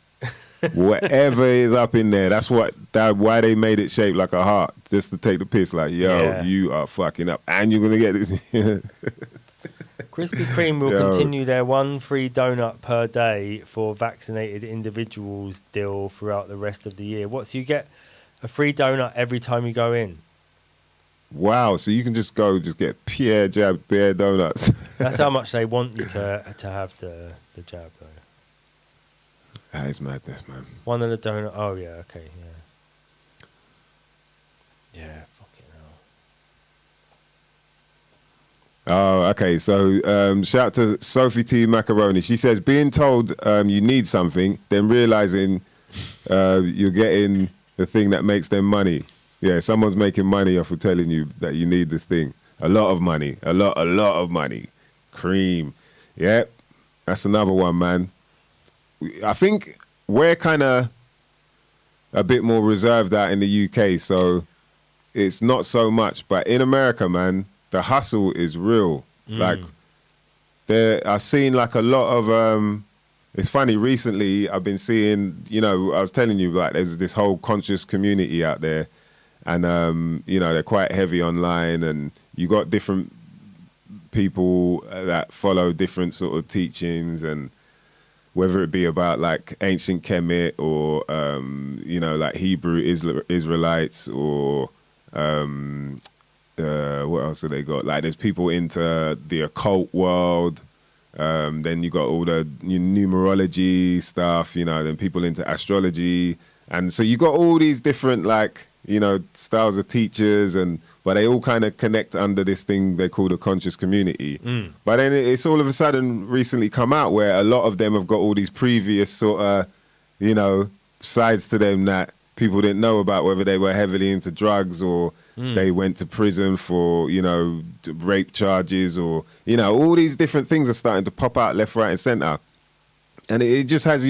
Whatever is up in there, that's why they made it shaped like a heart, just to take the piss. Like, yo, you are fucking up, and you're gonna get this. Krispy Kreme will continue their 1 free donut per day for vaccinated individuals deal throughout the rest of the year. What? So you get a free donut every time you go in? Wow! So you can just get Pierre jab bear donuts. That's how much they want you to have the jab, though. That is madness, man. One of the donut. Oh yeah, okay, yeah. Fucking hell. Oh, okay. So shout out to Sophie T Macaroni. She says being told you need something, then realizing you're getting the thing that makes them money. Yeah, someone's making money off of telling you that you need this thing. A lot of money. A lot of money. Cream. Yep. That's another one, man. I think we're kind of a bit more reserved out in the UK, so it's not so much. But in America, man, the hustle is real. Like, I've seen like a lot of... it's funny, recently I've been seeing, I was telling you, like, there's this whole conscious community out there. And, they're quite heavy online, and you got different people that follow different sort of teachings, and whether it be about like ancient Kemet or, like Hebrew Israelites or what else have they got? Like there's people into the occult world. Then you got all the numerology stuff, then people into astrology. And so you got all these different like, styles of teachers, but they all kind of connect under this thing they call the conscious community. But then it's all of a sudden recently come out where a lot of them have got all these previous sort of, sides to them that people didn't know about, whether they were heavily into drugs or they went to prison for, rape charges or, all these different things are starting to pop out left, right and center. And it just has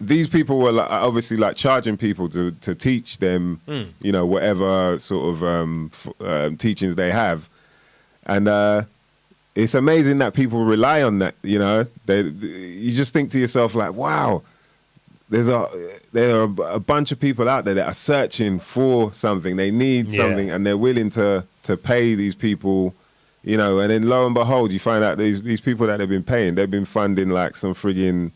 these people were obviously like charging people to teach them, whatever sort of teachings they have. And it's amazing that people rely on that, you just think to yourself like, wow, there are a bunch of people out there that are searching for something. They need something and they're willing to pay these people, and then lo and behold, you find out these people that they've been paying, they've been funding like some friggin',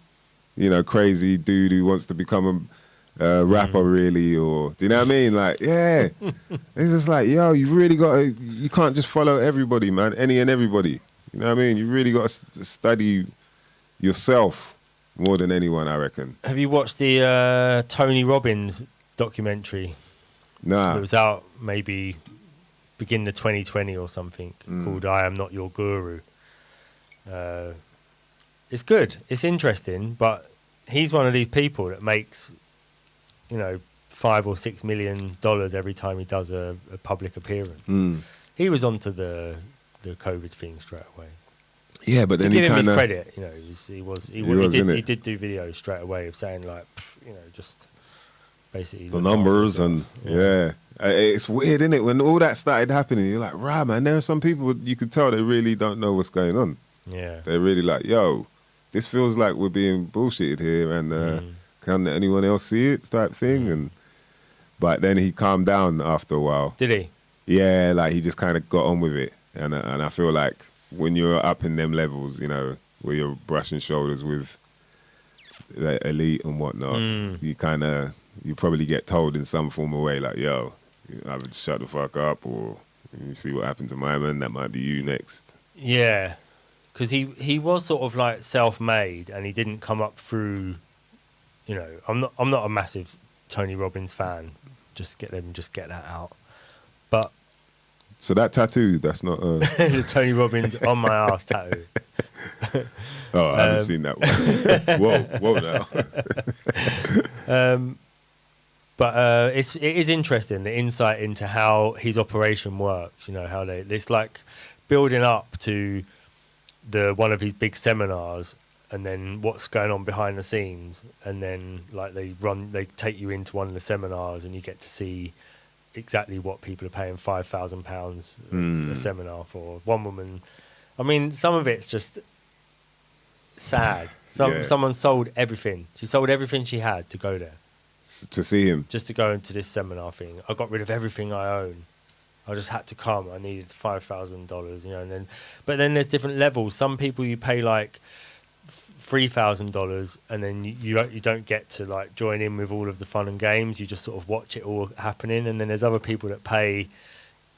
crazy dude who wants to become a rapper really, or do you know what I mean? Like, yeah, it's just like, yo, you really you can't just follow everybody, man, any and everybody. You know what I mean? You really got to study yourself more than anyone, I reckon. Have you watched the Tony Robbins documentary? Nah. It was out maybe beginning of 2020 or something, called I Am Not Your Guru. It's good. It's interesting, but he's one of these people that makes, $5 or $6 million every time he does a public appearance. He was onto the COVID thing straight away. Yeah, but then to give he him his kinda, credit, he did do videos straight away of saying like, just basically the numbers and it's weird, isn't it? When all that started happening, you're like, right, man. There are some people you could tell they really don't know what's going on. Yeah, they're really like, yo, this feels like we're being bullshitted here, and can anyone else see it? Type thing, but then he calmed down after a while. Did he? Yeah, like he just kind of got on with it, and I feel like when you're up in them levels, where you're brushing shoulders with the elite and whatnot, you probably get told in some form of way, like, yo, either shut the fuck up, or you see what happened to my man, that might be you next. Yeah. Because he was sort of like self-made, and he didn't come up through, I'm not a massive Tony Robbins fan. Just get that out. But so that tattoo, that's not the Tony Robbins on my ass tattoo. Oh, I haven't seen that one. Whoa now. But it is interesting, the insight into how his operation works. How it's like building up to one of his big seminars, and then what's going on behind the scenes, and then like they take you into one of the seminars, and you get to see exactly what people are paying £5,000 a seminar for. One woman, I mean, some of it's just sad. Yeah. Someone sold everything. She sold everything she had to go there. To see him. Just to go into this seminar thing. I got rid of everything I own. I just had to come. I needed $5,000, you know. But then there's different levels. Some people you pay like $3,000, and then you don't get to like join in with all of the fun and games. You just sort of watch it all happening. And then there's other people that pay,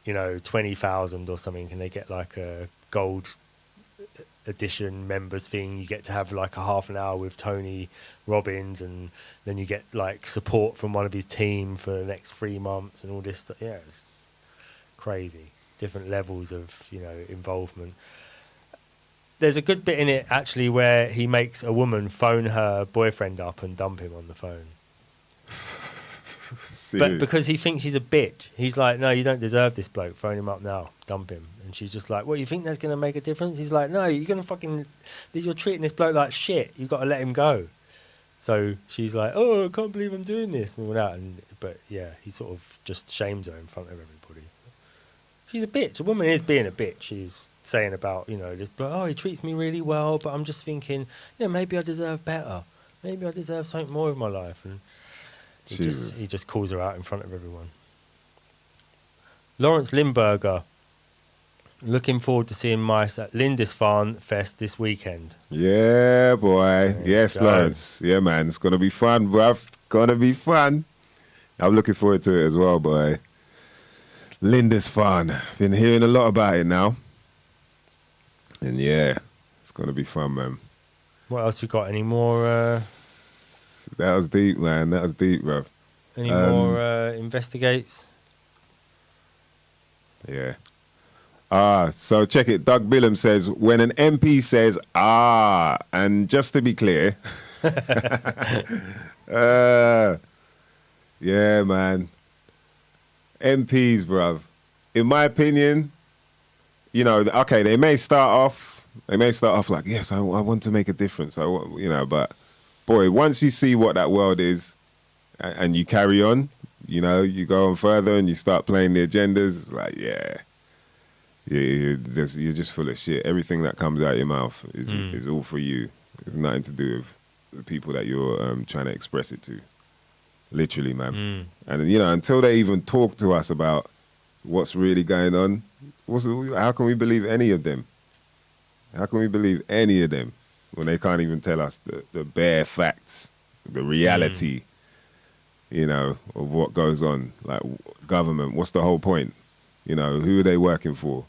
you know, $20,000 or something, and they get like a gold edition members thing. You get to have like a half an hour with Tony Robbins, and then you get like support from one of his team for the next 3 months and all this stuff. Yeah, it's crazy. Different levels of, you know, involvement. There's a good bit in it actually where he makes a woman phone her boyfriend up and dump him on the phone. But because he thinks she's a bitch, he's like, no, you don't deserve this bloke. Phone him up now, dump him. And she's just like, what, you think that's going to make a difference? He's like, no, you're going to fucking, you're treating this bloke like shit. You've got to let him go. So she's like, oh, I can't believe I'm doing this and all that. But yeah, he sort of just shames her in front of everybody. She's a bitch. A woman is being a bitch. She's saying about, you know, this bloke, oh, he treats me really well, but I'm just thinking, you know, maybe I deserve better. Maybe I deserve something more in my life. And he just calls her out in front of everyone. Lawrence Limburger, looking forward to seeing Mice at Lindisfarne Fest this weekend. Yeah, boy. Yes, Lawrence. Yeah, man. It's going to be fun, bruv. Going to be fun. I'm looking forward to it as well, boy. Lindisfarne. Been hearing a lot about it now. And yeah, it's going to be fun, man. What else we got? Any more... That was deep, man. That was deep, bruv. Any more investigates? Yeah. So check it. Doug Billum says, when an MP says, and just to be clear, yeah, man. MPs, bruv. In my opinion, you know, okay, they may start off like, yes, I want to make a difference. You know, but boy, once you see what that world is and you carry on, you know, you go on further and you start playing the agendas, it's like, you're just full of shit. Everything that comes out of your mouth is all for you. It's nothing to do with the people that you're trying to express it to. Literally, man. And, you know, until they even talk to us about what's really going on, how can we believe any of them? How can we believe any of them when they can't even tell us the bare facts, the reality, you know, of what goes on? Like, government, what's the whole point? You know, who are they working for?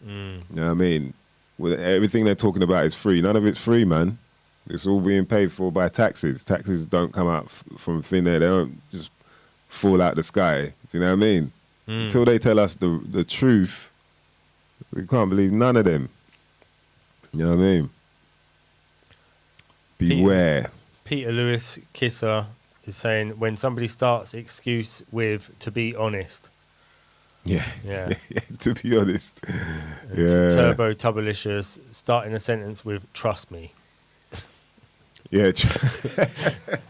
You know what I mean? Everything they're talking about is free. None of it's free, man. It's all being paid for by taxes. Taxes don't come out from thin air. They don't just fall out the sky. Do you know what I mean? Until they tell us the truth, we can't believe none of them. You know what I mean? Beware. Peter Lewis Kisser is saying, when somebody starts excuse with, to be honest. Yeah. Yeah. To be honest. Yeah. Turbo Tubbalicious starting a sentence with, trust me. Yeah.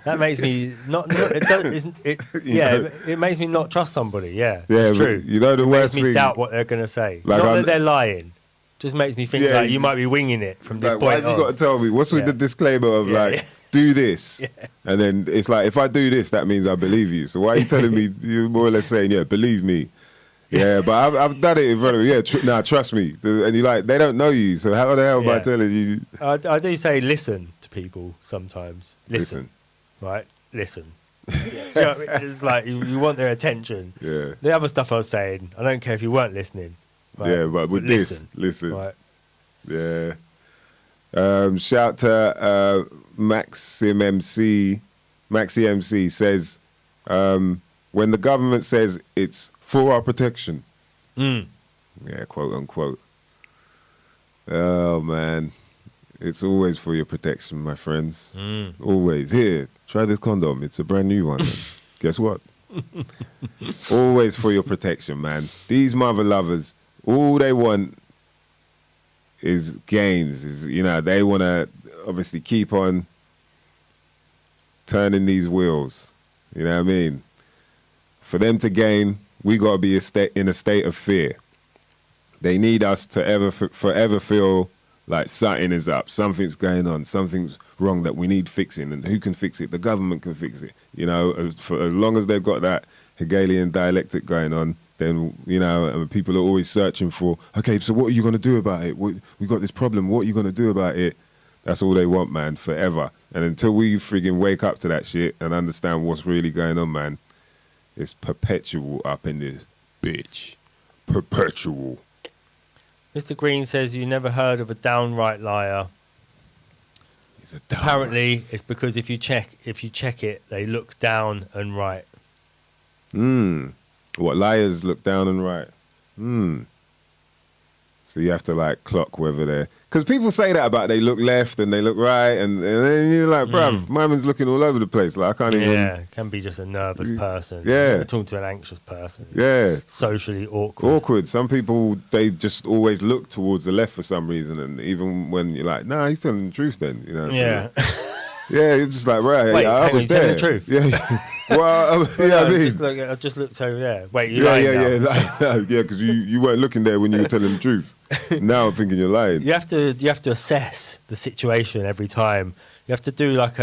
That makes me not it makes me not trust somebody. Yeah, it's true. You know, the worst makes me thing, doubt what they're gonna say. Like, not that they're lying. Just makes me think like you might be winging it from this like, point why have you got to tell me? What's with the disclaimer of do this, and then it's like, if I do this, that means I believe you. So why are you telling me? You're more or less saying, believe me. Yeah, but I've done it in front of you. Trust me. And you're like, they don't know you, so how the hell am I telling you? I do say listen to people sometimes. Listen. Right? Listen. You know what I mean? It's like you want their attention. Yeah. The other stuff I was saying, I don't care if you weren't listening. Right? Yeah, but with listen. Right. Yeah. Shout to Maxi MC says, when the government says it's for our protection. Yeah, quote unquote. Oh, man. It's always for your protection, my friends. Always. Here, try this condom. It's a brand new one. Guess what? Always for your protection, man. These mother lovers, all they want is gains. You know, they want to obviously keep on turning these wheels. You know what I mean? For them to gain, we got to be in a state of fear. They need us to forever feel like something is up, something's going on, something's wrong that we need fixing, and who can fix it? The government can fix it. You know, as long as they've got that Hegelian dialectic going on, then, you know, and people are always searching for, okay, so what are you going to do about it? We've got this problem. What are you going to do about it? That's all they want, man, forever. And until we friggin' wake up to that shit and understand what's really going on, man, it's perpetual up in this bitch. Perpetual. Mr. Green says you never heard of a downright liar. He's a downright. Apparently, it's because if you check it, they look down and right. What, liars look down and right? So you have to like clock whether they're... Because people say that about they look left and they look right, and then you're like, bruv, my man's looking all over the place. Like, I can't even... Yeah, can be just a nervous person. Yeah. You're talking to an anxious person. Yeah. Socially awkward. Awkward. Some people, they just always look towards the left for some reason, and even when you're like, nah, he's telling the truth then. You know, so Yeah. yeah, you're just like, right, Wait, yeah, I hang on, was you're telling there. the truth? Yeah. Well, I mean... I just looked over there. Wait, you're Yeah, lying now. yeah, because you weren't looking there when you were telling the truth. Now I'm thinking you're lying. You have to assess the situation every time. You have to do like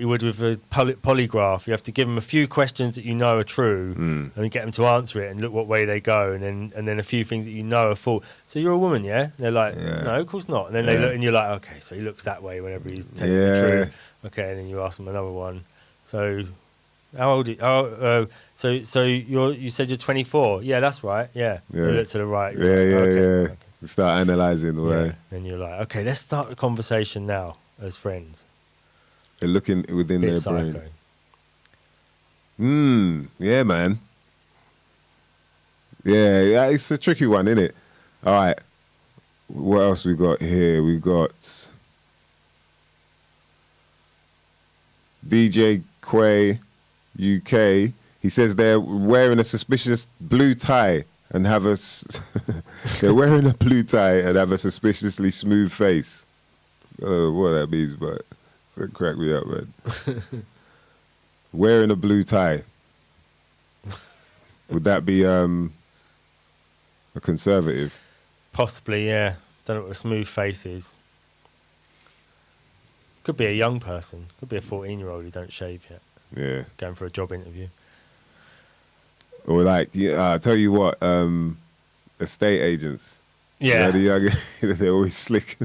you would with a polygraph. You have to give them a few questions that you know are true, and you get them to answer it and look what way they go, and then a few things that you know are false. So you're a woman, yeah? And they're like, no, of course not. And then they look, and you're like, okay, so he looks that way whenever he's telling the truth. Okay, and then you ask them another one. So how old are you? So you said you're 24. Yeah, that's right. Yeah. You look to the right. Yeah. Okay. You start analysing the way. Then you're like, okay, let's start the conversation now as friends. They're looking within Bit their psycho. brain. Yeah, man. Yeah, it's a tricky one, isn't it? All right. What else we got here? We got DJ Quay UK. He says they're wearing a suspicious blue tie and have a they're wearing a blue tie and have a suspiciously smooth face. I don't know what that means, but it cracked me up, man. Wearing a blue tie. Would that be a conservative? Possibly, yeah. Don't know what a smooth face is. Could be a young person. Could be a 14-year-old who don't shave yet. Yeah. Going for a job interview. Or like, I tell you what, estate agents. Yeah. You know, the young, they're always slick.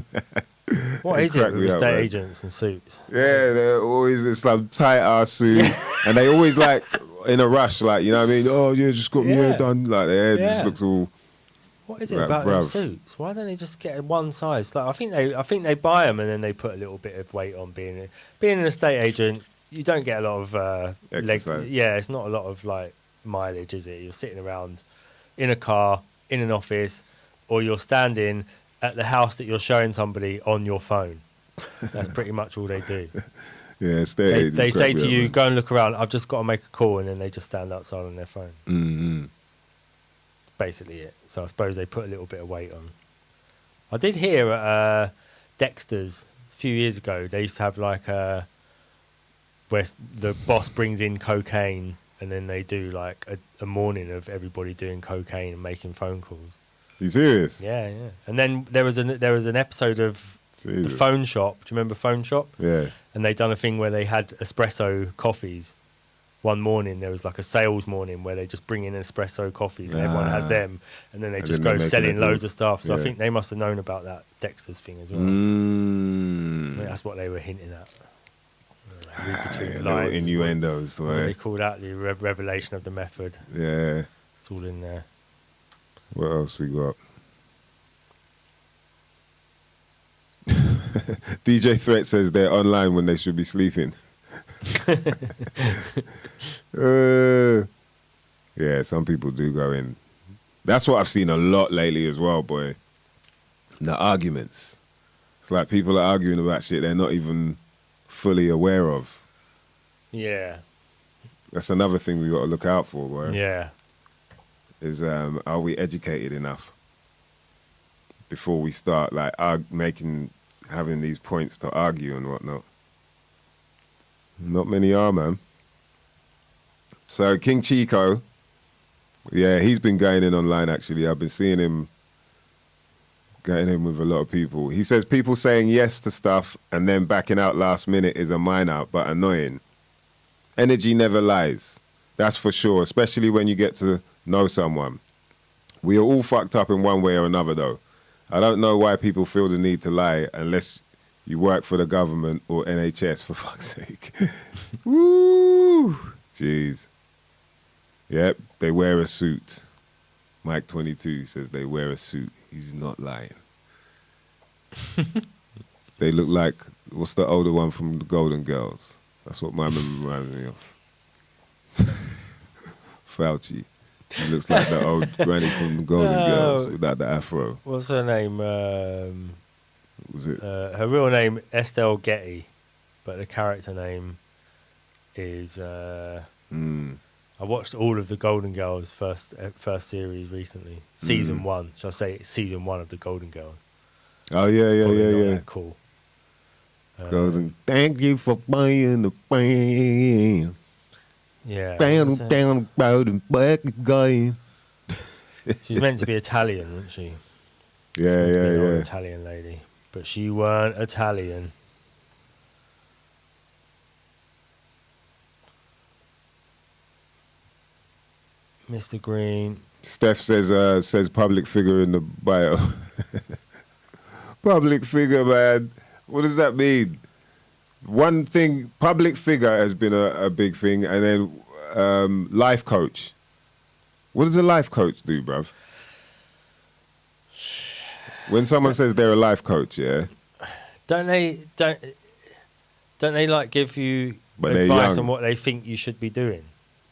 What They is it crack with me up, estate man. agents and suits? Yeah, they're always in some tight ass suit, and they always like in a rush, like, you know what I mean? Oh yeah, just got my hair done. Like their hair just looks all. What is it like, about them bruv. suits? Why don't they just get one size? Like I think they buy them and then they put a little bit of weight on being an estate agent. You don't get a lot of leg. Exercise. Yeah, it's not a lot of like mileage, is it? You're sitting around in a car, in an office, or you're standing at the house that you're showing somebody on your phone. That's pretty much all they do. Yeah, estate agents. They say crack me to up, you, man. go and look around. I've just got to make a call, and then they just stand outside on their phone. Mm-hmm. Basically it. So I suppose they put a little bit of weight on. I did hear at Dexter's a few years ago, they used to have like where the boss brings in cocaine and then they do like a morning of everybody doing cocaine and making phone calls. You serious? Yeah. And then there was an episode of the Jesus. Phone Shop. Do you remember Phone Shop? Yeah. And they done a thing where they had espresso coffees. One morning there was like a sales morning where they just bring in espresso coffees and everyone has them, and then they And just then go they're selling making it loads of stuff. So I yeah. think they must have known about that Dexter's thing as well. I Mm. think that's what they were hinting at. Like, read between the Little lines. innuendos. What do they Like, call that? The revelation of the method. yeah. It's all in there. What else we got? DJ Threat says they're online when they should be sleeping. Yeah, some people do go in. That's what I've seen a lot lately as well, boy. The arguments. It's like people are arguing about shit they're not even fully aware of. Yeah. That's another thing we got to look out for, boy. Yeah. Is are we educated enough before we start like having these points to argue and whatnot? Not many are, man. So King Chico, yeah, he's been going in online actually. I've been seeing him getting in with a lot of people. He says people saying yes to stuff and then backing out last minute is a minor but annoying. Energy never lies. That's for sure, especially when you get to know someone. We are all fucked up in one way or another, though. I don't know why people feel the need to lie unless you work for the government or NHS, for fuck's sake. Woo! Jeez. Yep, they wear a suit. Mike 22 says they wear a suit. He's not lying. They look like, what's the older one from the Golden Girls? That's what my memory reminds me of. Fauci. He looks like the old granny from the Golden Girls without the afro. What's her name? Was it? Her real name, Estelle Getty, but the character name is... I watched all of the Golden Girls first series recently. Season 1. Shall I say it's season 1 of the Golden Girls? Oh, yeah. Cool. Golden. Thank you for buying the band. Yeah. Down about and back again. She's meant to be Italian, isn't she? Yeah. An Italian lady. But she weren't Italian. Mr. Green. Steph says public figure in the bio. Public figure, man. What does that mean? One thing, public figure has been a big thing, and then life coach. What does a life coach do, bruv? When someone says they're a life coach, yeah? Don't they like give you But they're advice young. on what they think you should be doing?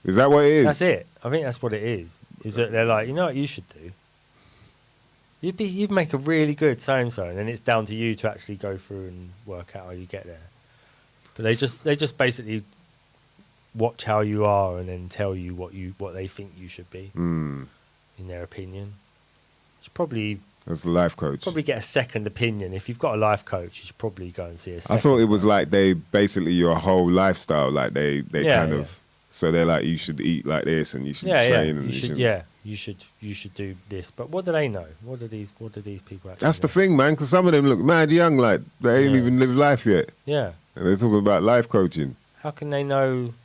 Is that what it is? That's it. I think that's what it is. Is that they're like, you know what you should do? You'd make a really good so-and-so, and then it's down to you to actually go through and work out how you get there. But they just basically watch how you are and then tell you what they think you should be, in their opinion. It's probably... That's the life coach. Probably get a second opinion. If you've got a life coach, you should probably go and see a second. I thought it was like they basically your whole lifestyle, like they kind of... So they're like, you should eat like this and you should train and you should do this. But what do they know? What do these people actually That's the know? thing, man, because some of them look mad young, like they ain't even lived life yet. Yeah. And they're talking about life coaching. How can they know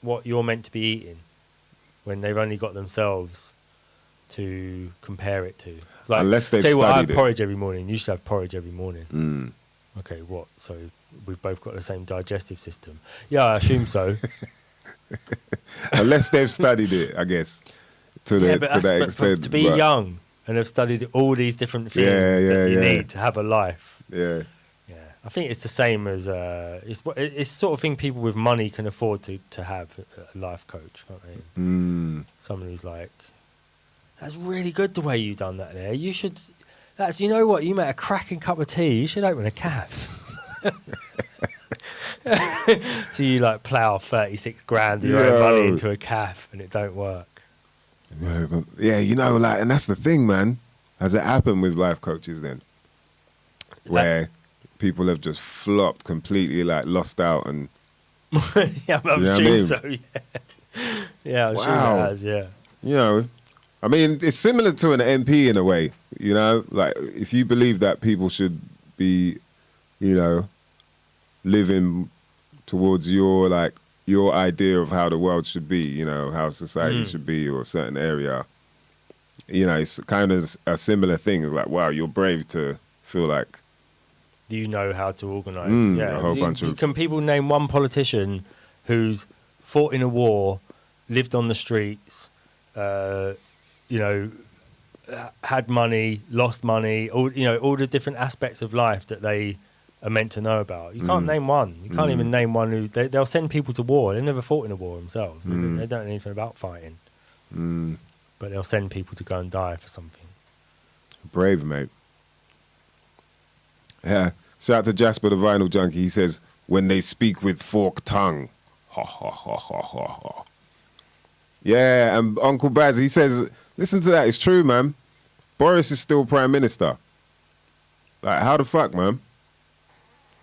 what you're meant to be eating when they've only got themselves to compare it to? It's like, Unless they've tell you what, I have studied it. porridge every morning. You should have porridge every morning. Okay, what? So we've both got the same digestive system. Yeah, I assume so. Unless they've studied it, I guess, to that extent. To be young and have studied all these different things that you need to have a life. Yeah. Yeah, I think it's the same as it's the sort of thing people with money can afford to have a life coach, can't they? Someone who's like, that's really good the way you done that there. You should. You know what? You made a cracking cup of tea. You should open a cafe. So you like plough 36 grand of your own money into a cafe and it don't work. Yeah, you know, like, and that's the thing, man. Has it happened with life coaches then? Where people have just flopped completely, like lost out and... Yeah, I'm sure so, yeah. Yeah, I'm sure it has, yeah. You know, I mean, it's similar to an MP in a way, you know? Like, if you believe that people should be, you know, living towards your idea of how the world should be, you know, how society should be or a certain area, you know, it's kind of a similar thing. It's like, wow, you're brave to feel like... Do you know how to organise? A whole bunch of... Can people name one politician who's fought in a war, lived on the streets, you know, had money, lost money, all the different aspects of life that they are meant to know about? You can't name one. You can't even name one who... They'll send people to war. They've never fought in a war themselves. They don't know anything about fighting. But they'll send people to go and die for something. Brave, mate. Yeah. Shout out to Jasper the Vinyl Junkie. He says, when they speak with forked tongue. Ha, ha, ha, ha, ha, ha. Yeah, and Uncle Baz, he says, listen to that. It's true, man. Boris is still Prime Minister. Like, how the fuck, man?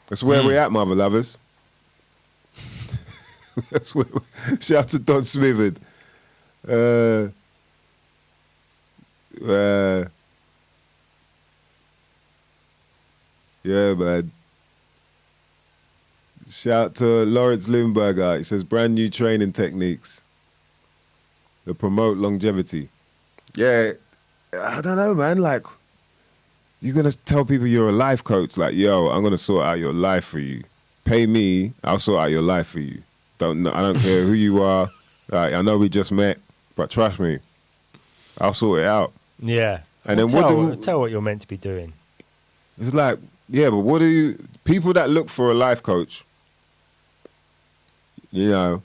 That's where we're at, mother lovers. That's where shout out to Don Smithard. Yeah, man. Shout to Lawrence Limburger. He says brand new training techniques that promote longevity. Yeah, I don't know, man. Like, you're gonna tell people you're a life coach, like, yo, I'm gonna sort out your life for you. Pay me, I'll sort out your life for you. I don't care who you are. Like, I know we just met, but trust me, I'll sort it out. Yeah. And then tell what you're meant to be doing. It's like, yeah, but what do you... People that look for a life coach, you know,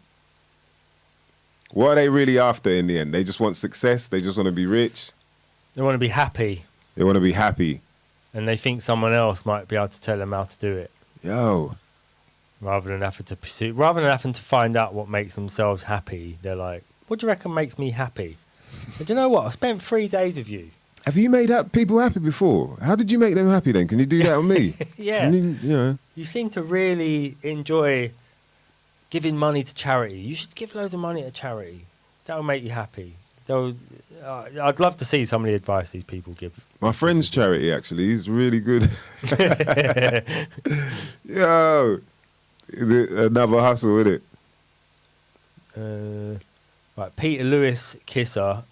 what are they really after in the end? They just want success? They just want to be rich? They want to be happy. They want to be happy. And they think someone else might be able to tell them how to do it. Yo. Rather than having to find out what makes themselves happy, they're like, what do you reckon makes me happy? But you know what? I spent 3 days with you. Have you made people happy before? How did you make them happy then? Can you do that on me? Yeah. You seem to really enjoy giving money to charity. You should give loads of money to charity. That will make you happy. I'd love to see some of the advice these people give. My friend's charity, actually, is really good. Yo. Is it another hustle, isn't it? Right, Peter Lewis Kisser.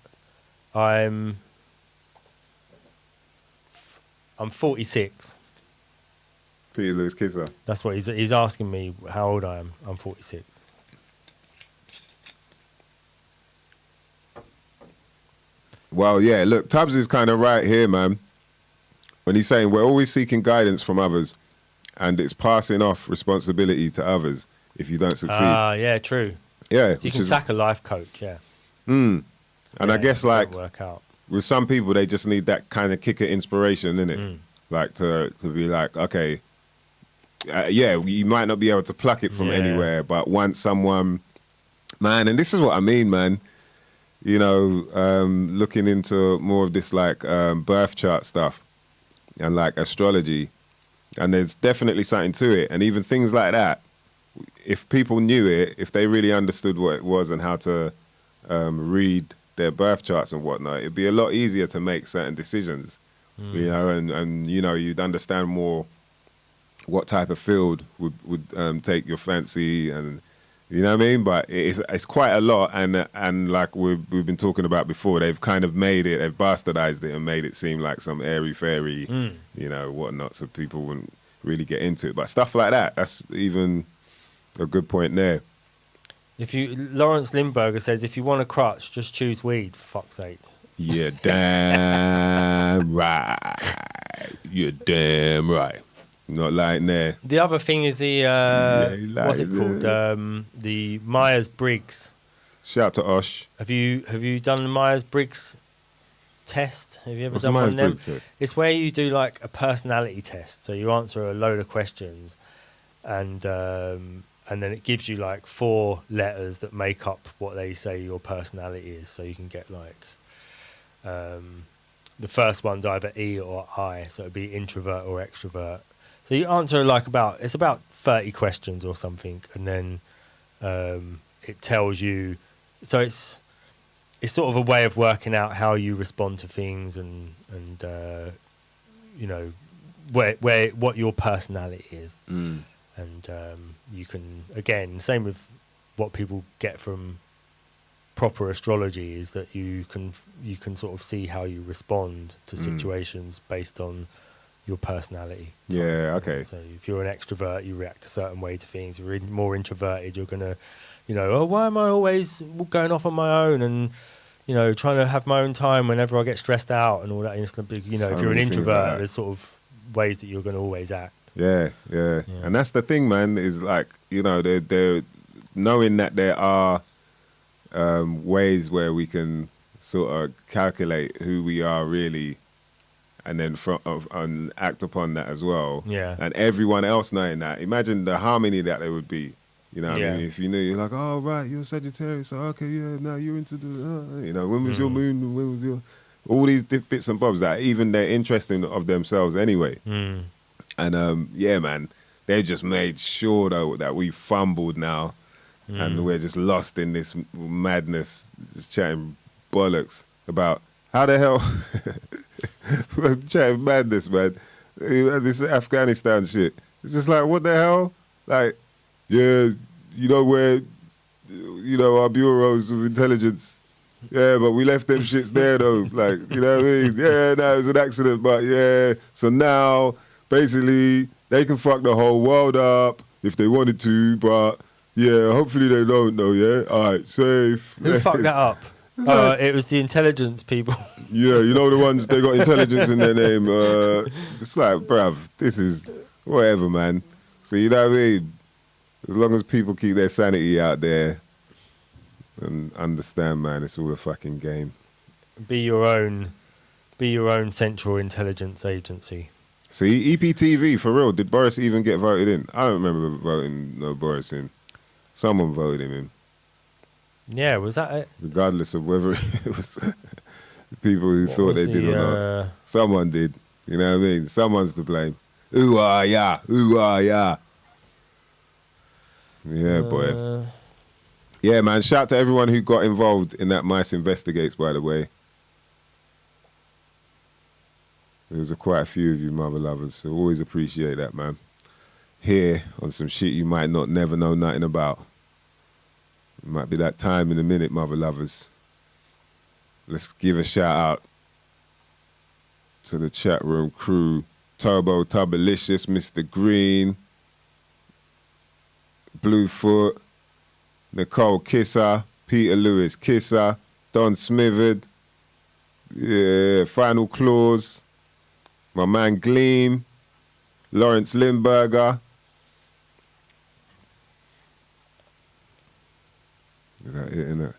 I'm 46. Peter Lewis Kisser. That's what he's asking me how old I am. I'm 46. Well, yeah, look, Tubbs is kind of right here, man. When he's saying we're always seeking guidance from others and it's passing off responsibility to others if you don't succeed. Yeah, true. Yeah. So you can sack a life coach, yeah. And I guess, like, work out. with some people, they just need that kind of kick of inspiration, innit? Like, to be like, okay, yeah, you might not be able to pluck it from anywhere, but once someone, man, and this is what I mean, man, you know, looking into more of this, like, birth chart stuff and, like, astrology, and there's definitely something to it, and even things like that, if people knew it, if they really understood what it was and how to read their birth charts and whatnot, it'd be a lot easier to make certain decisions, you know, and you know, you'd understand more what type of field would take your fancy, and you know what I mean. But it's quite a lot, and like we've been talking about before, they've kind of made it, they've bastardized it and made it seem like some airy fairy, you know, whatnot, so people wouldn't really get into it. But stuff like that, that's even a good point there. Lawrence Limburger says, if you want a crutch, just choose weed, for fuck's sake. Yeah, damn right. You're damn right. Not lying there. The other thing is the what's it called? The Myers-Briggs. Shout out to Osh. Have you done the Myers-Briggs test? Have you ever done one of them? It's where you do like a personality test. So you answer a load of questions, and then it gives you like 4 letters that make up what they say your personality is. So you can get like the first one's either E or I, so it'd be introvert or extrovert. So you answer like about 30 questions or something, and then it tells you. So it's sort of a way of working out how you respond to things, and you know where what your personality is. And you can, again, same with what people get from proper astrology, is that you can sort of see how you respond to situations based on your personality. Yeah, okay. So if you're an extrovert, you react a certain way to things. If you're more introverted, you're gonna, you know, oh, why am I always going off on my own and, you know, trying to have my own time whenever I get stressed out and all that. You know, if you're an introvert, there's sort of ways that you're going to always act. Yeah. And that's the thing, man, is like, you know, they're knowing that there are ways where we can sort of calculate who we are really, and then and act upon that as well. Yeah. And everyone else knowing that. Imagine the harmony that there would be. You know what I mean? If you knew, you're like, oh, right, you're Sagittarius, so okay, yeah, now you're into the, you know, when was your moon, when was your, all these bits and bobs that even they're interesting of themselves anyway. And yeah, man, they just made sure though that we fumbled now, and we're just lost in this madness, just chatting bollocks about how the hell, chatting madness, man. this Afghanistan shit. It's just like, what the hell? Like, yeah, you know where, you know, our bureaus of intelligence. Yeah, but we left them shits there though. Like, you know what I mean? Yeah, no, it was an accident, but yeah. So now, basically, they can fuck the whole world up if they wanted to, but yeah, hopefully they don't though, yeah? All right, safe. Who fucked that up? It was the intelligence people. Yeah, you know the ones, they got intelligence in their name. It's like, bruv, this is whatever, man. So you know what I mean? As long as people keep their sanity out there and understand, man, it's all a fucking game. Be your own central intelligence agency. See, EPTV, for real, did Boris even get voted in? I don't remember voting Boris in. Someone voted him in. Yeah, was that it? Regardless of whether it was the people who thought they did or not. Someone did. You know what I mean? Someone's to blame. Ooh, ah, yeah. Ooh, ah, yeah. Yeah, boy. Yeah, man. Shout out to everyone who got involved in that Mystro Investigates, by the way. There's quite a few of you mother lovers, so always appreciate that, man. Here on some shit you might not never know nothing about. It might be that time in a minute, mother lovers. Let's give a shout out to the chat room crew. Turbo, Tubalicious, Mr. Green, Bluefoot, Nicole Kisser, Peter Lewis Kisser, Don Smithered, yeah, Final Clause, my man Gleam, Lawrence Limburger. Is that it, innit?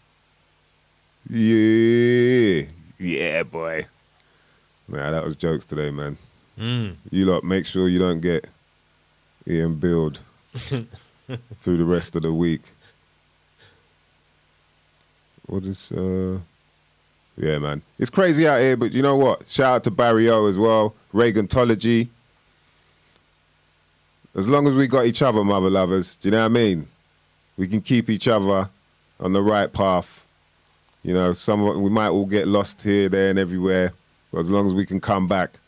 Yeah. Yeah, boy. Nah, that was jokes today, man. You lot, make sure you don't get Ian Bealecore through the rest of the week. What is, yeah, man. It's crazy out here, but you know what? Shout out to Barry O as well, Reagantology. As long as we got each other, mother lovers, do you know what I mean? We can keep each other on the right path. You know, we might all get lost here, there, and everywhere, but as long as we can come back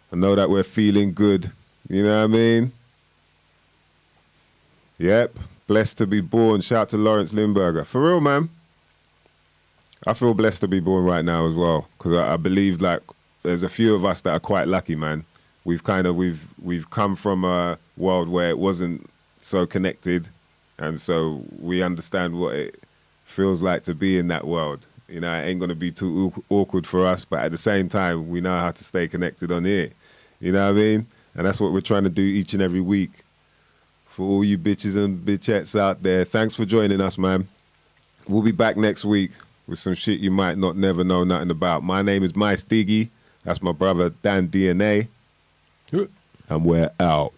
and know that we're feeling good, you know what I mean? Yep, blessed to be born. Shout out to Lawrence Limburger. For real, man. I feel blessed to be born right now as well, because I believe like there's a few of us that are quite lucky, man. We've come from a world where it wasn't so connected, and so we understand what it feels like to be in that world. You know, it ain't gonna be too awkward for us, but at the same time, we know how to stay connected on here. You know what I mean? And that's what we're trying to do each and every week. For all you bitches and bitchettes out there, thanks for joining us, man. We'll be back next week with some shit you might not never know nothing about. My name is Mystro. That's my brother Dan DNA. And we're out.